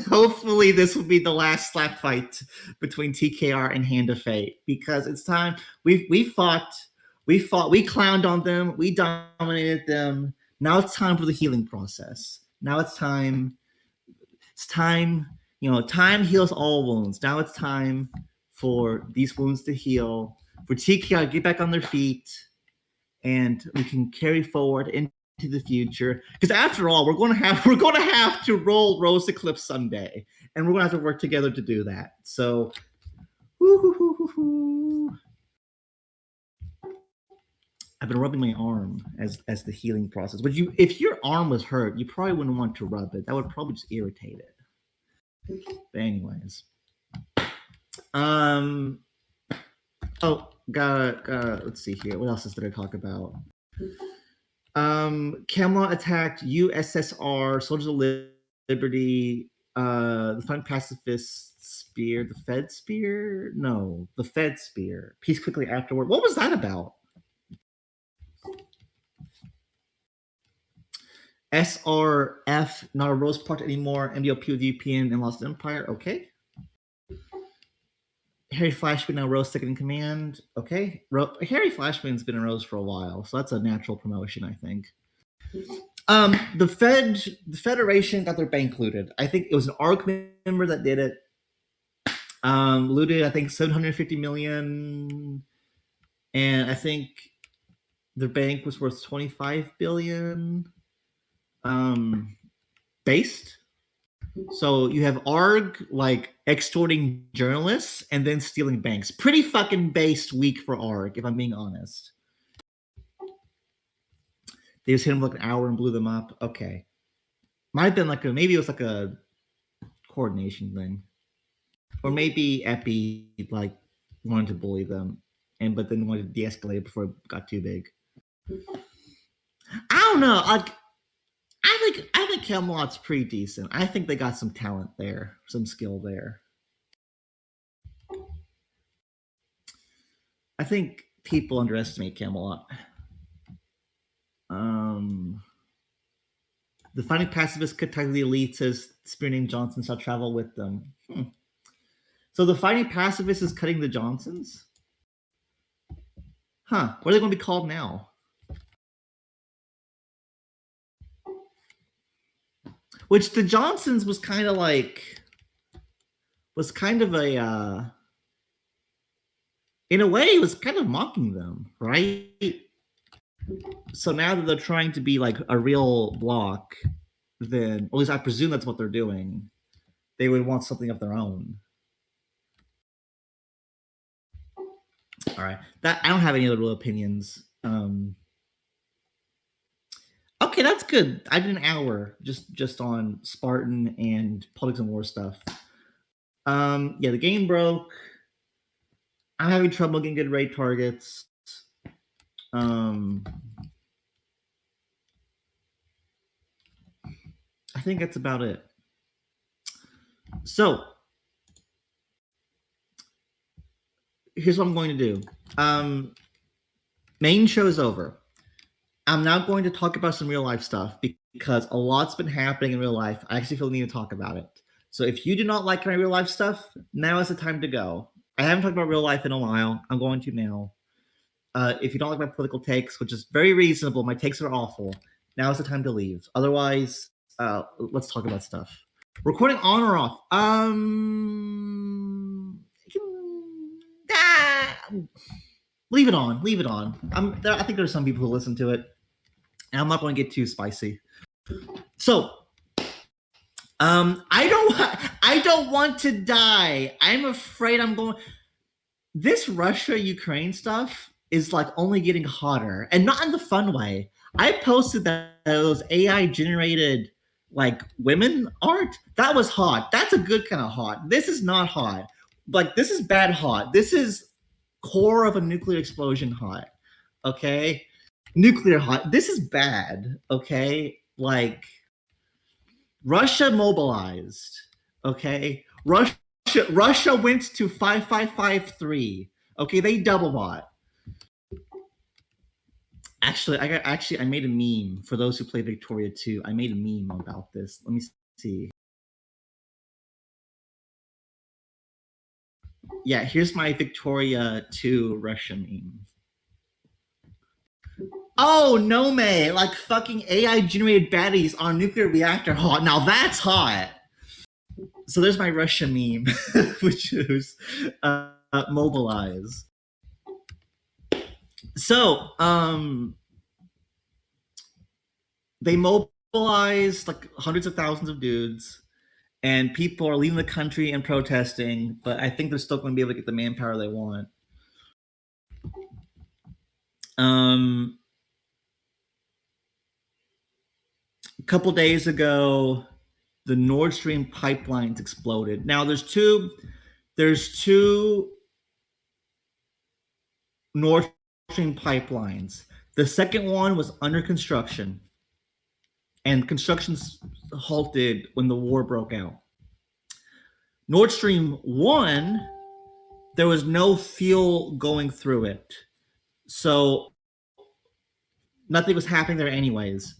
Hopefully this will be the last slap fight between TKR and Hand of Fate, because it's time. We fought, we clowned on them, we dominated them. Now it's time for the healing process. Now it's time. It's time. Time heals all wounds. Now it's time for these wounds to heal, for TKR to get back on their feet, and we can carry forward into the future. Because after all, we're going to have to roll Rose Eclipse Sunday, and we're going to have to work together to do that. So, I've been rubbing my arm as the healing process. But if your arm was hurt, you probably wouldn't want to rub it. That would probably just irritate it. But anyways, oh, let's see here. What else did I talk about? Camelot attacked USSR, Soldiers of Liberty, the Fighting Pacifists spear, the Fed spear? No, the Fed spear. Peace quickly afterward. What was that about? SRF, not a Rose part anymore. MDoAP with VPN and Lost Empire. Okay. Harry Flashman now Rose second in command. Okay. Harry Flashman's been in Rose for a while, so that's a natural promotion, I think. The Federation got their bank looted. I think it was an Arrgh member that did it. Looted, I think, 750 million, and I think their bank was worth 25 billion. Based. So you have Arrgh like extorting journalists and then stealing banks. Pretty fucking based week for Arrgh, if I'm being honest. They just hit him like an hour and blew them up. Okay. Might have been maybe it was like a coordination thing. Or maybe Epi wanted to bully them, but then wanted to de-escalate it before it got too big. I don't know. I think Camelot's pretty decent. I think they got some talent there, some skill there. I think people underestimate Camelot. The Fighting Pacifists could tag the elite, says Spear named Johnson shall travel with them. So the Fighting Pacifists is cutting the Johnsons? Huh. What are they going to be called now? Which the Johnsons was kind of in a way, was kind of mocking them, right? So now that they're trying to be like a real block, then, or at least I presume that's what they're doing, they would want something of their own. All right. I don't have any other real opinions. Okay, that's good. I did an hour just on Spartan and Politics and War stuff. Yeah, the game broke. I'm having trouble getting good raid targets. I think that's about it. So here's what I'm going to do. Main show's over. I'm now going to talk about some real life stuff because a lot's been happening in real life. I actually feel the need to talk about it. So if you do not like my real life stuff, now is the time to go. I haven't talked about real life in a while. I'm going to now. If you don't like my political takes, which is very reasonable, my takes are awful, now is the time to leave. Otherwise, let's talk about stuff. Recording on or off? Leave it on. Leave it on. I think there's some people who listen to it, and I'm not going to get too spicy. So, I don't want to die. I'm afraid I'm going. This Russia-Ukraine stuff is like only getting hotter, and not in the fun way. I posted that those AI generated like women art. That was hot. That's a good kind of hot. This is not hot. Like this is bad hot. This is core of a nuclear explosion hot. Okay, nuclear hot. This is bad. Okay, like Russia mobilized. Okay, Russia went to 5553. Okay, they double bought. Actually, I made a meme for those who play Victoria 2. I made a meme about this. Let me see. Yeah, here's my Victoria 2 Russia meme. Oh no, May! Like fucking AI generated baddies on a nuclear reactor hot. Now that's hot. So there's my Russia meme, which is mobilize. So they mobilized like hundreds of thousands of dudes, and people are leaving the country and protesting. But I think they're still going to be able to get the manpower they want. A couple days ago, the Nord Stream pipelines exploded. Now there's two Nord Stream pipelines. The second one was under construction, and construction's halted when the war broke out. Nord Stream 1, there was no fuel going through it. So nothing was happening there anyways.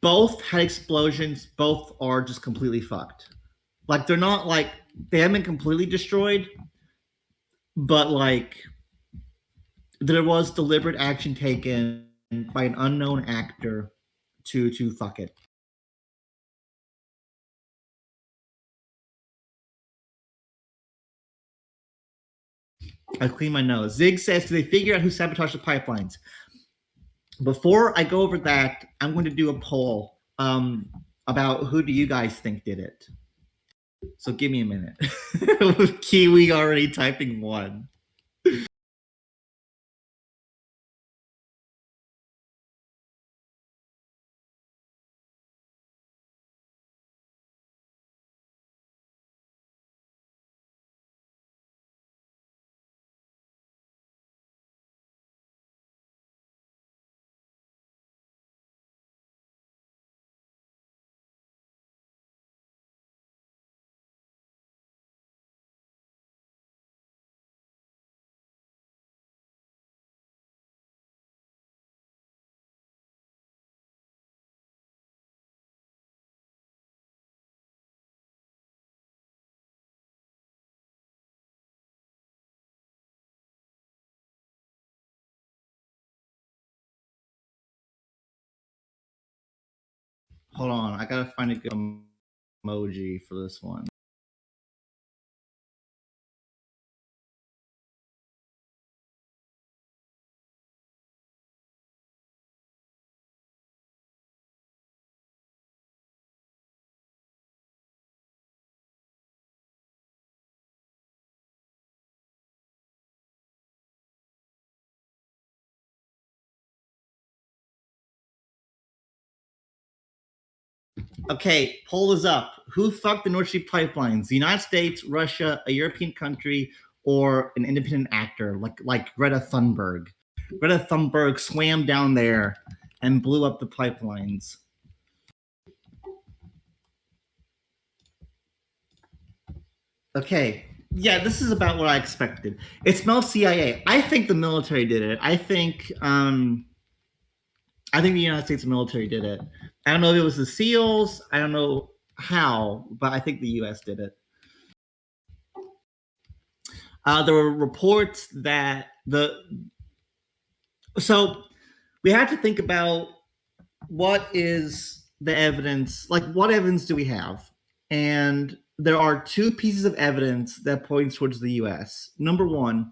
Both had explosions. Both are just completely fucked. Like they're not like they haven't been completely destroyed, but like there was deliberate action taken by an unknown actor to fuck it. I clean my nose. Zig says, "Do they figure out who sabotaged the pipelines?" Before I go over that, I'm going to do a poll about who do you guys think did it. So give me a minute. Kiwi already typing one. Hold on, I gotta find a good emoji for this one. Okay, poll is up. Who fucked the Nord Stream pipelines? The United States, Russia, a European country, or an independent actor like Greta Thunberg? Greta Thunberg swam down there and blew up the pipelines. Okay, yeah, this is about what I expected. It smells CIA. I think the military did it. I think the United States military did it. I don't know if it was the SEALs. I don't know how, but I think the U.S. did it. There were reports that so we had to think about what is the evidence, like what evidence do we have? And there are two pieces of evidence that points towards the U.S. Number one,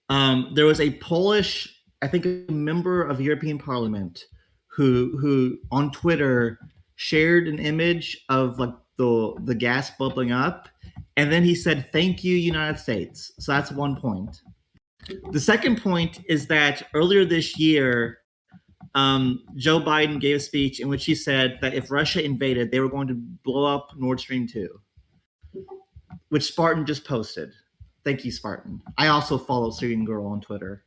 there was a Polish, I think, a member of the European Parliament who on Twitter shared an image of like the gas bubbling up, and then he said, "Thank you, United States." So that's one point. The second point is that earlier this year, Joe Biden gave a speech in which he said that if Russia invaded, they were going to blow up Nord Stream 2, which Spartan just posted. Thank you, Spartan. I also follow Serene Girl on Twitter.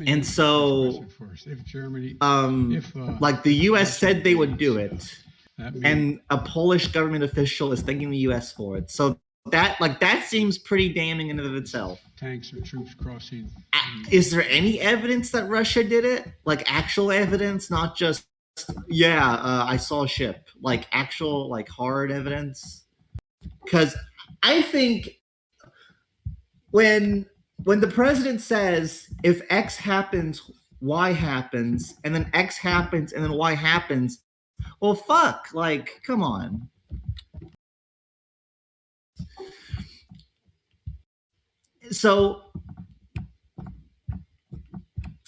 And so, if Germany, like the U.S. said they would do it, and a Polish government official is thanking the U.S. for it. So that seems pretty damning in and of itself. Tanks or troops crossing. Is there any evidence that Russia did it? Like actual evidence, not just I saw a ship. Like actual, like hard evidence. Because I think when the president says if X happens, Y happens, and then X happens, and then Y happens, well, fuck, like, come on. So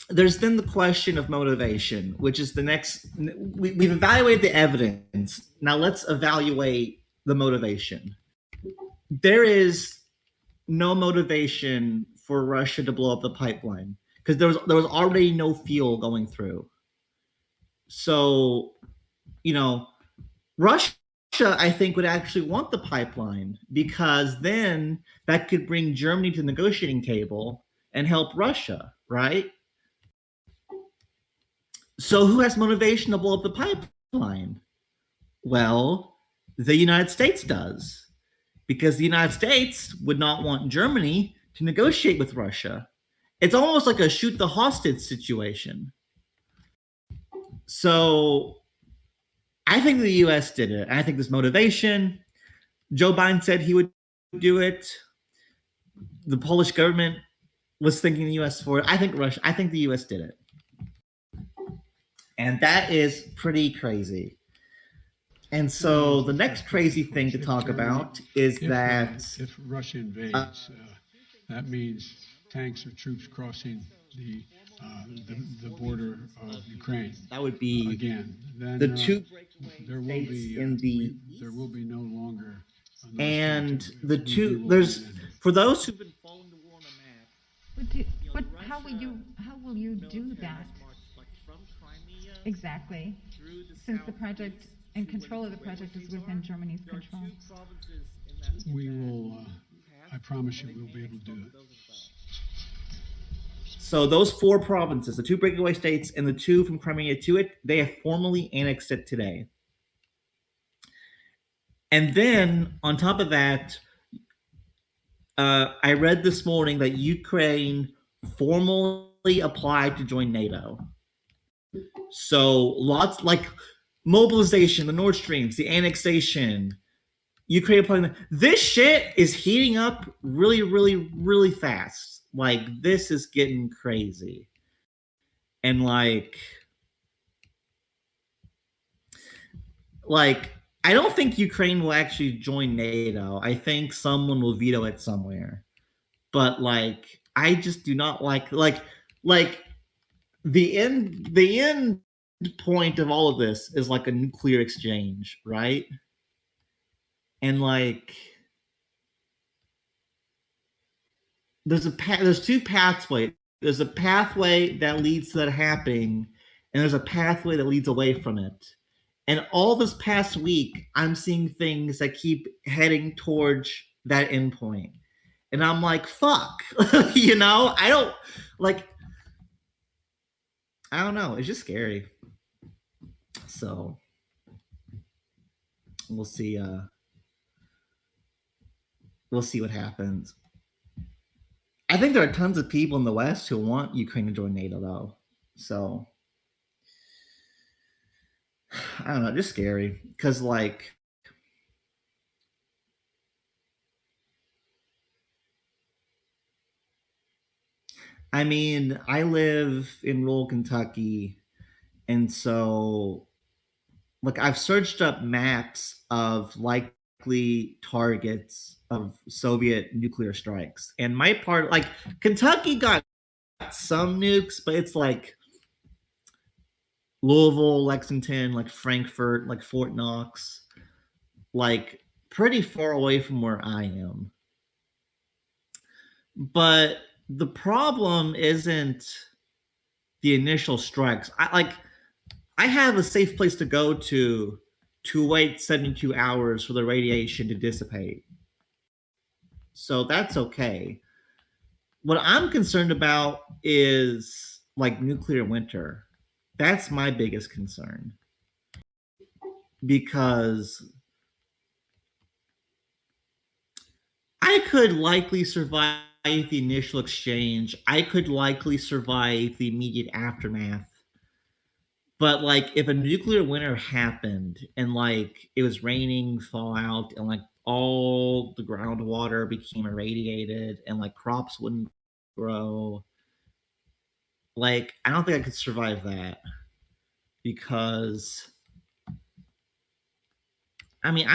there's then the question of motivation, which is the next. We've evaluated the evidence. Now let's evaluate the motivation. There is no motivation for Russia to blow up the pipeline because there was already no fuel going through. So, Russia, I think, would actually want the pipeline because then that could bring Germany to the negotiating table and help Russia, right? So who has motivation to blow up the pipeline? Well, the United States does, because the United States would not want Germany to negotiate with Russia. It's almost like a shoot the hostage situation. So I think the U.S. did it. I think there's motivation. Joe Biden said he would do it. The Polish government was thanking the U.S. for it. I think the U.S. did it. And that is pretty crazy. And so the next crazy thing to talk about is that if Russia invades, that means tanks or troops crossing the border of Ukraine. That would be again. Then the two there will be in the there will be no longer. And the two there's for those who've been following the war on the map. How will you do that? Exactly. Since the project and control of the project is within Germany's control. We will, I promise you, we'll be able to do it. So those four provinces, the two breakaway states and the two from Crimea to it, they have formally annexed it today. And then on top of that, I read this morning that Ukraine formally applied to join NATO. So lots like mobilization, the Nord Streams, the annexation, Ukraine applying. This shit is heating up really, really, really fast. Like this is getting crazy. And like I don't think Ukraine will actually join NATO. I think someone will veto it somewhere. But like I just do not like the end point of all of this is like a nuclear exchange, right? And like there's two pathways. There's a pathway that leads to that happening, and there's a pathway that leads away from it. And all this past week, I'm seeing things that keep heading towards that endpoint. And I'm like, fuck. I don't know. It's just scary. So we'll see. We'll see what happens. I think there are tons of people in the West who want Ukraine to join NATO, though. So I don't know. Just scary because, like, I mean, I live in rural Kentucky, and so, like, I've searched up maps of likely targets of Soviet nuclear strikes, and my part, like, Kentucky got some nukes, but it's like Louisville, Lexington, like Frankfurt, like Fort Knox, like pretty far away from where I am. But the problem isn't the initial strikes. I have a safe place to go to wait 72 hours for the radiation to dissipate. So that's okay. What I'm concerned about is like nuclear winter. That's my biggest concern. Because I could likely survive the initial exchange. I could likely survive the immediate aftermath. But like if a nuclear winter happened and like it was raining fallout and like all the groundwater became irradiated and like crops wouldn't grow, like I don't think I could survive that. Because I mean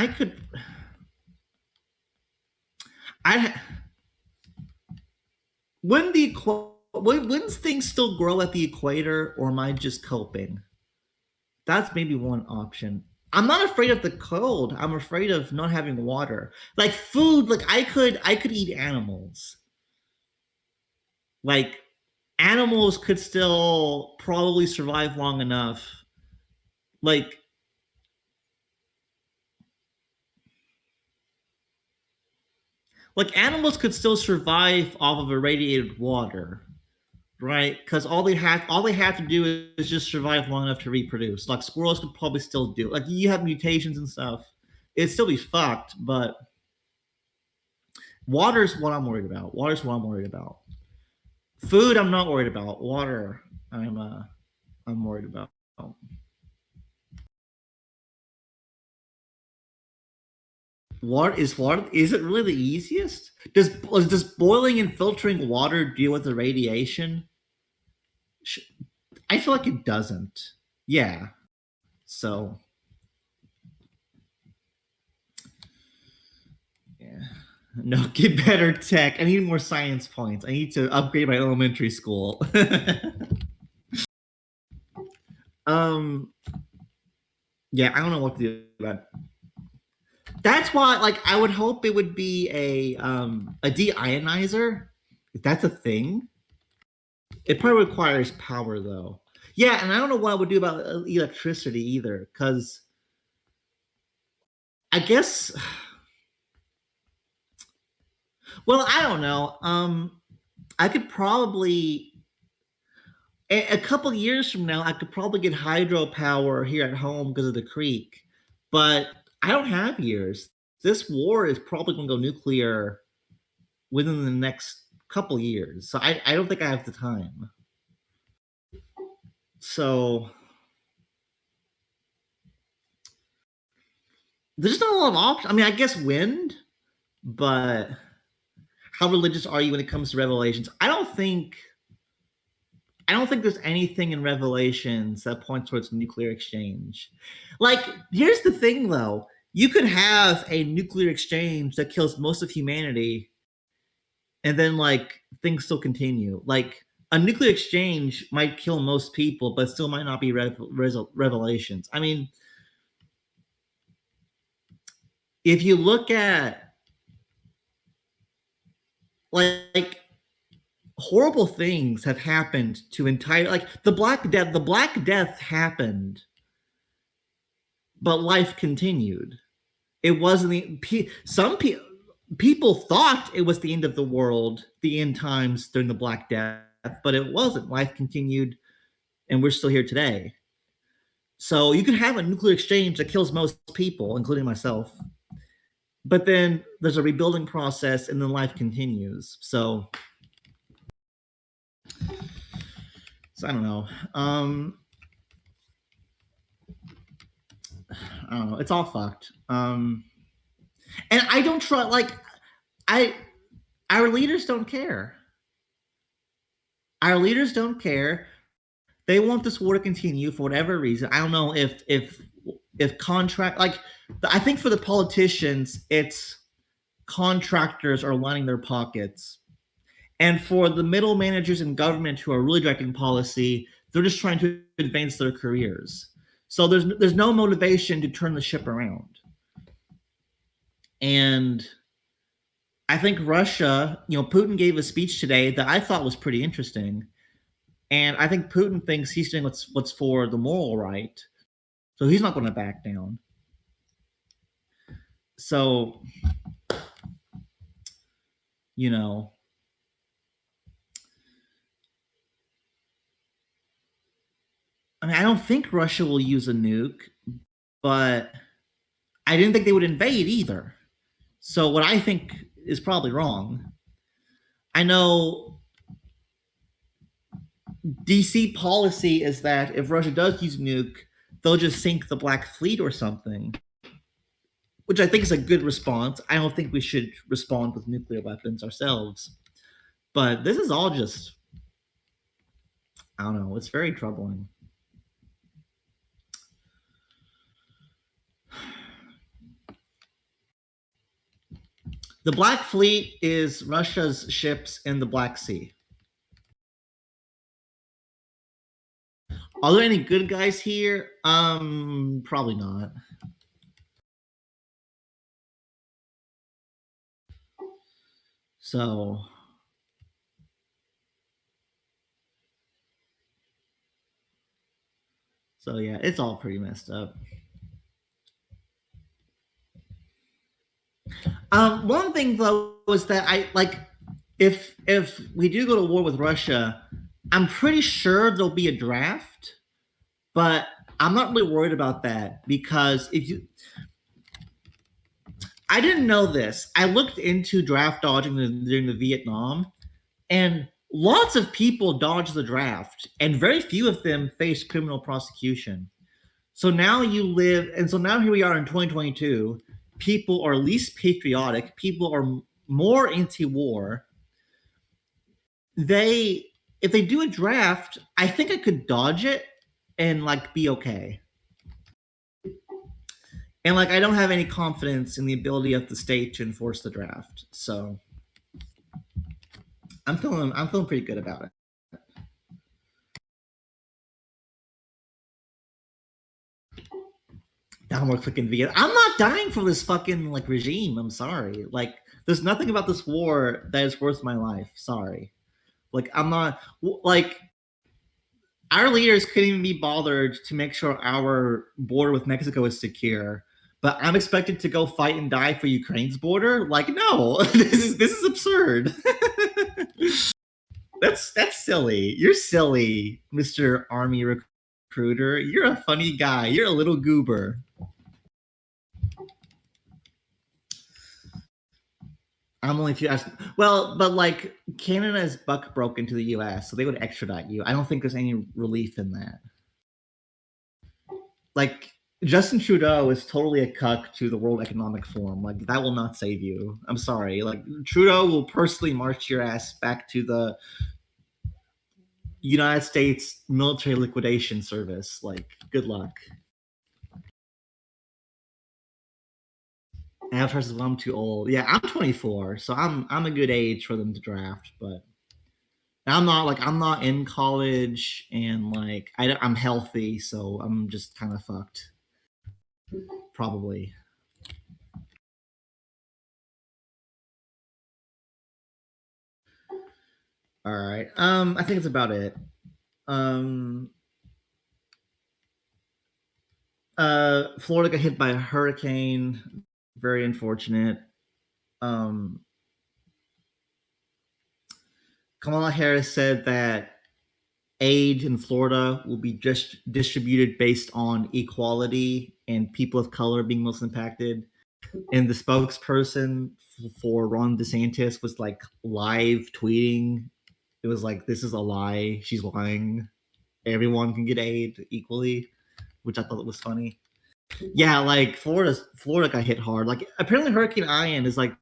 wouldn't things still grow at the equator, or am I just coping? That's maybe one option. I'm not afraid of the cold. I'm afraid of not having water. Like food, like I could eat animals. Like animals could still probably survive long enough. Like animals could still survive off of irradiated water, right? Because all they have to do is just survive long enough to reproduce. Like squirrels could probably still do it. Like you have mutations and stuff, it'd still be fucked. But water's what I'm worried about. Food, I'm not worried about. Water, I'm worried about. Water is it really the easiest? Does boiling and filtering water deal with the radiation? I feel like it doesn't. Yeah. So yeah. No, get better tech. I need more science points. I need to upgrade my elementary school. Yeah, I don't know what to do about it. That's why, like, I would hope it would be a deionizer. If that's a thing. It probably requires power, though. Yeah, and I don't know what I would do about electricity either, because I guess. Well, I don't know. I could probably a couple years from now, I could probably get hydropower here at home because of the creek, but I don't have years. This war is probably going to go nuclear within the next couple years, so I don't think I have the time. So there's not a lot of options. I mean, I guess wind, but how religious are you when it comes to Revelations? I don't think there's anything in Revelations that points towards nuclear exchange. Like, here's the thing, though. You could have a nuclear exchange that kills most of humanity, and then, like, things still continue. Like, a nuclear exchange might kill most people, but still might not be Revelations. I mean, if you look at, like horrible things have happened to entire, like the Black Death happened, but life continued. It wasn't some people thought it was the end of the world, the end times during the Black Death, but it wasn't. Life continued, and we're still here today. So you can have a nuclear exchange that kills most people, including myself, but then there's a rebuilding process, and then life continues. So I don't know. I don't know. It's all fucked. And I don't try. Like, our leaders don't care. Our leaders don't care. They want this war to continue for whatever reason. I don't know if contract, like, I think for the politicians, it's contractors are lining their pockets. And for the middle managers in government who are really directing policy, They're just trying to advance their careers. So there's no motivation to turn the ship around. And I think Russia, Putin gave a speech today that I thought was pretty interesting. And I think Putin thinks he's doing what's for the moral right. So he's not going to back down. So, I don't think Russia will use a nuke, but I didn't think they would invade either. So what I think is probably wrong. I know DC policy is that if Russia does use a nuke, they'll just sink the Black Fleet or something, which I think is a good response. I don't think we should respond with nuclear weapons ourselves. But this is all just, I don't know, it's very troubling. The Black Fleet is Russia's ships in the Black Sea. Are there any good guys here? Probably not. So yeah, it's all pretty messed up. One thing though is that if we do go to war with Russia, I'm pretty sure there'll be a draft, but I'm not really worried about that because I didn't know this. I looked into draft dodging during the Vietnam, and lots of people dodged the draft, and very few of them faced criminal prosecution. So now now here we are in 2022. People are least patriotic. People are more anti-war. If they do a draft, I think I could dodge it and be okay. And I don't have any confidence in the ability of the state to enforce the draft. So I'm feeling pretty good about it. Downward clicking Vietnam. I'm not dying for this fucking regime. I'm sorry. There's nothing about this war that is worth my life. Sorry. I'm not our leaders couldn't even be bothered to make sure our border with Mexico is secure. But I'm expected to go fight and die for Ukraine's border? No, this is absurd. That's silly. You're silly, Mr. Army recruiter. You're a funny guy. You're a little goober. I'm only a few. Well, but Canada's buck broke into the U.S., so they would extradite you. I don't think there's any relief in that. Justin Trudeau is totally a cuck to the World Economic Forum. That will not save you. I'm sorry. Trudeau will personally march your ass back to the United States Military Liquidation Service. Good luck. Avatar says, well, I'm too old. Yeah, I'm 24, so I'm a good age for them to draft, but I'm not in college, and I'm healthy, so I'm just kind of fucked. Probably. All right. I think it's about it. Florida got hit by a hurricane. Very unfortunate. Kamala Harris said that aid in Florida will be just distributed based on equality and people of color being most impacted. And the spokesperson for Ron DeSantis was live tweeting. It was this is a lie. She's lying. Everyone can get aid equally, which I thought was funny. Yeah, Florida got hit hard. Apparently Hurricane Ian is a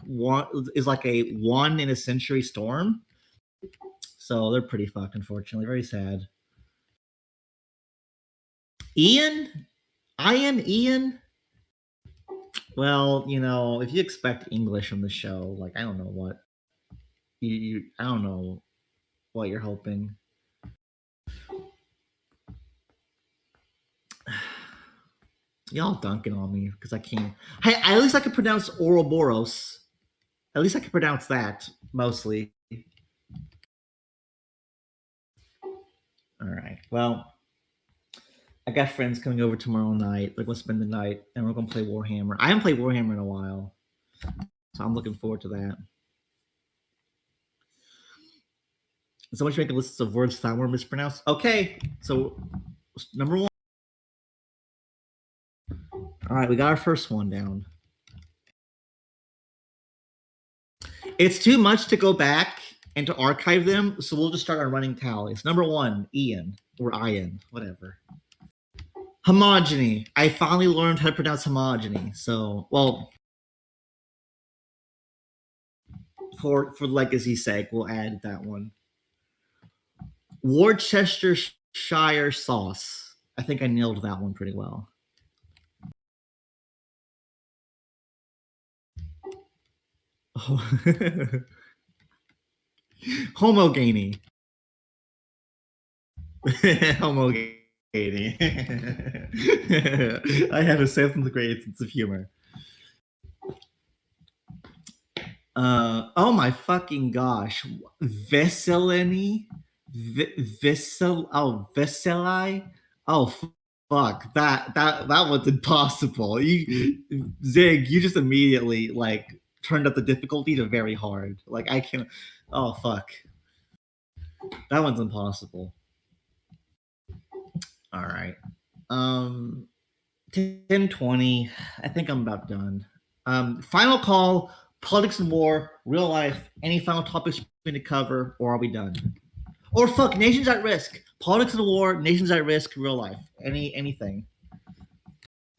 1 in a century storm. So they're pretty fucked, unfortunately. Very sad. Ian? Well, if you expect English from the show, I don't know what I don't know what you're hoping. Y'all dunking on me because I can't. Hey, at least I can pronounce Ouroboros. At least I can pronounce that mostly. All right. Well, I got friends coming over tomorrow night. Like, we'll spend the night, and we're gonna play Warhammer. I haven't played Warhammer in a while, so I'm looking forward to that. Someone should make a list of words Thalmor mispronounced. Okay, so number one. All right, we got our first one down. It's too much to go back and to archive them, so we'll just start our running tallies. Number one, Ian, or Ian, whatever. Homogeny. I finally learned how to pronounce homogeny. So, well, for legacy's sake, we'll add that one. Worcestershire sauce. I think I nailed that one pretty well. Oh. Homogeny. Homogeny. I have a 7th grade sense of humor. Oh my fucking gosh. Veselini? Veseli? Oh fuck. That one's impossible. Zig, you just immediately like turned up the difficulty to very hard. Like I can oh fuck. That one's impossible. All right. 10:20. I think I'm about done. Final call, politics and war, real life, any final topics we need to cover, or are we done? Or fuck, nations at risk. Politics and war, nations at risk, real life. Anything.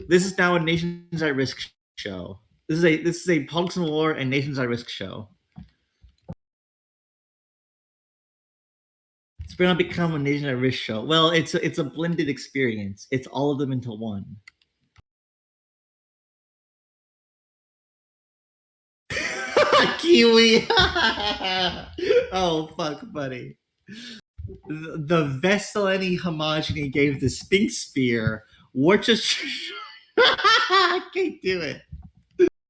This is now a nations at risk show. This is a politics and war and nations at risk show. It's gonna become a nation at risk show. Well, it's a blended experience. It's all of them into one. Kiwi. Oh fuck, buddy. The Veselini homogeny gave the Sphinx spear. Worcester. I can't do it.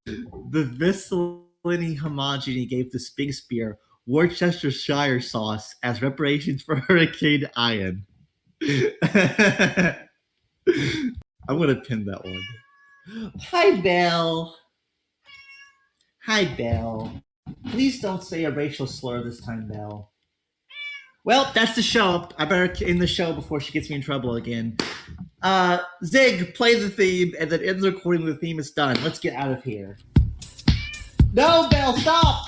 The Veselini homogeny gave the Sphinx spear Worcestershire sauce as reparations for Hurricane Ian. I'm gonna pin that one. Hi, Belle. Hi, Belle. Please don't say a racial slur this time, Belle. Well, that's the show. I better end the show before she gets me in trouble again. Zig, play the theme, and then end the recording when the theme is done. Let's get out of here. No, Belle, stop!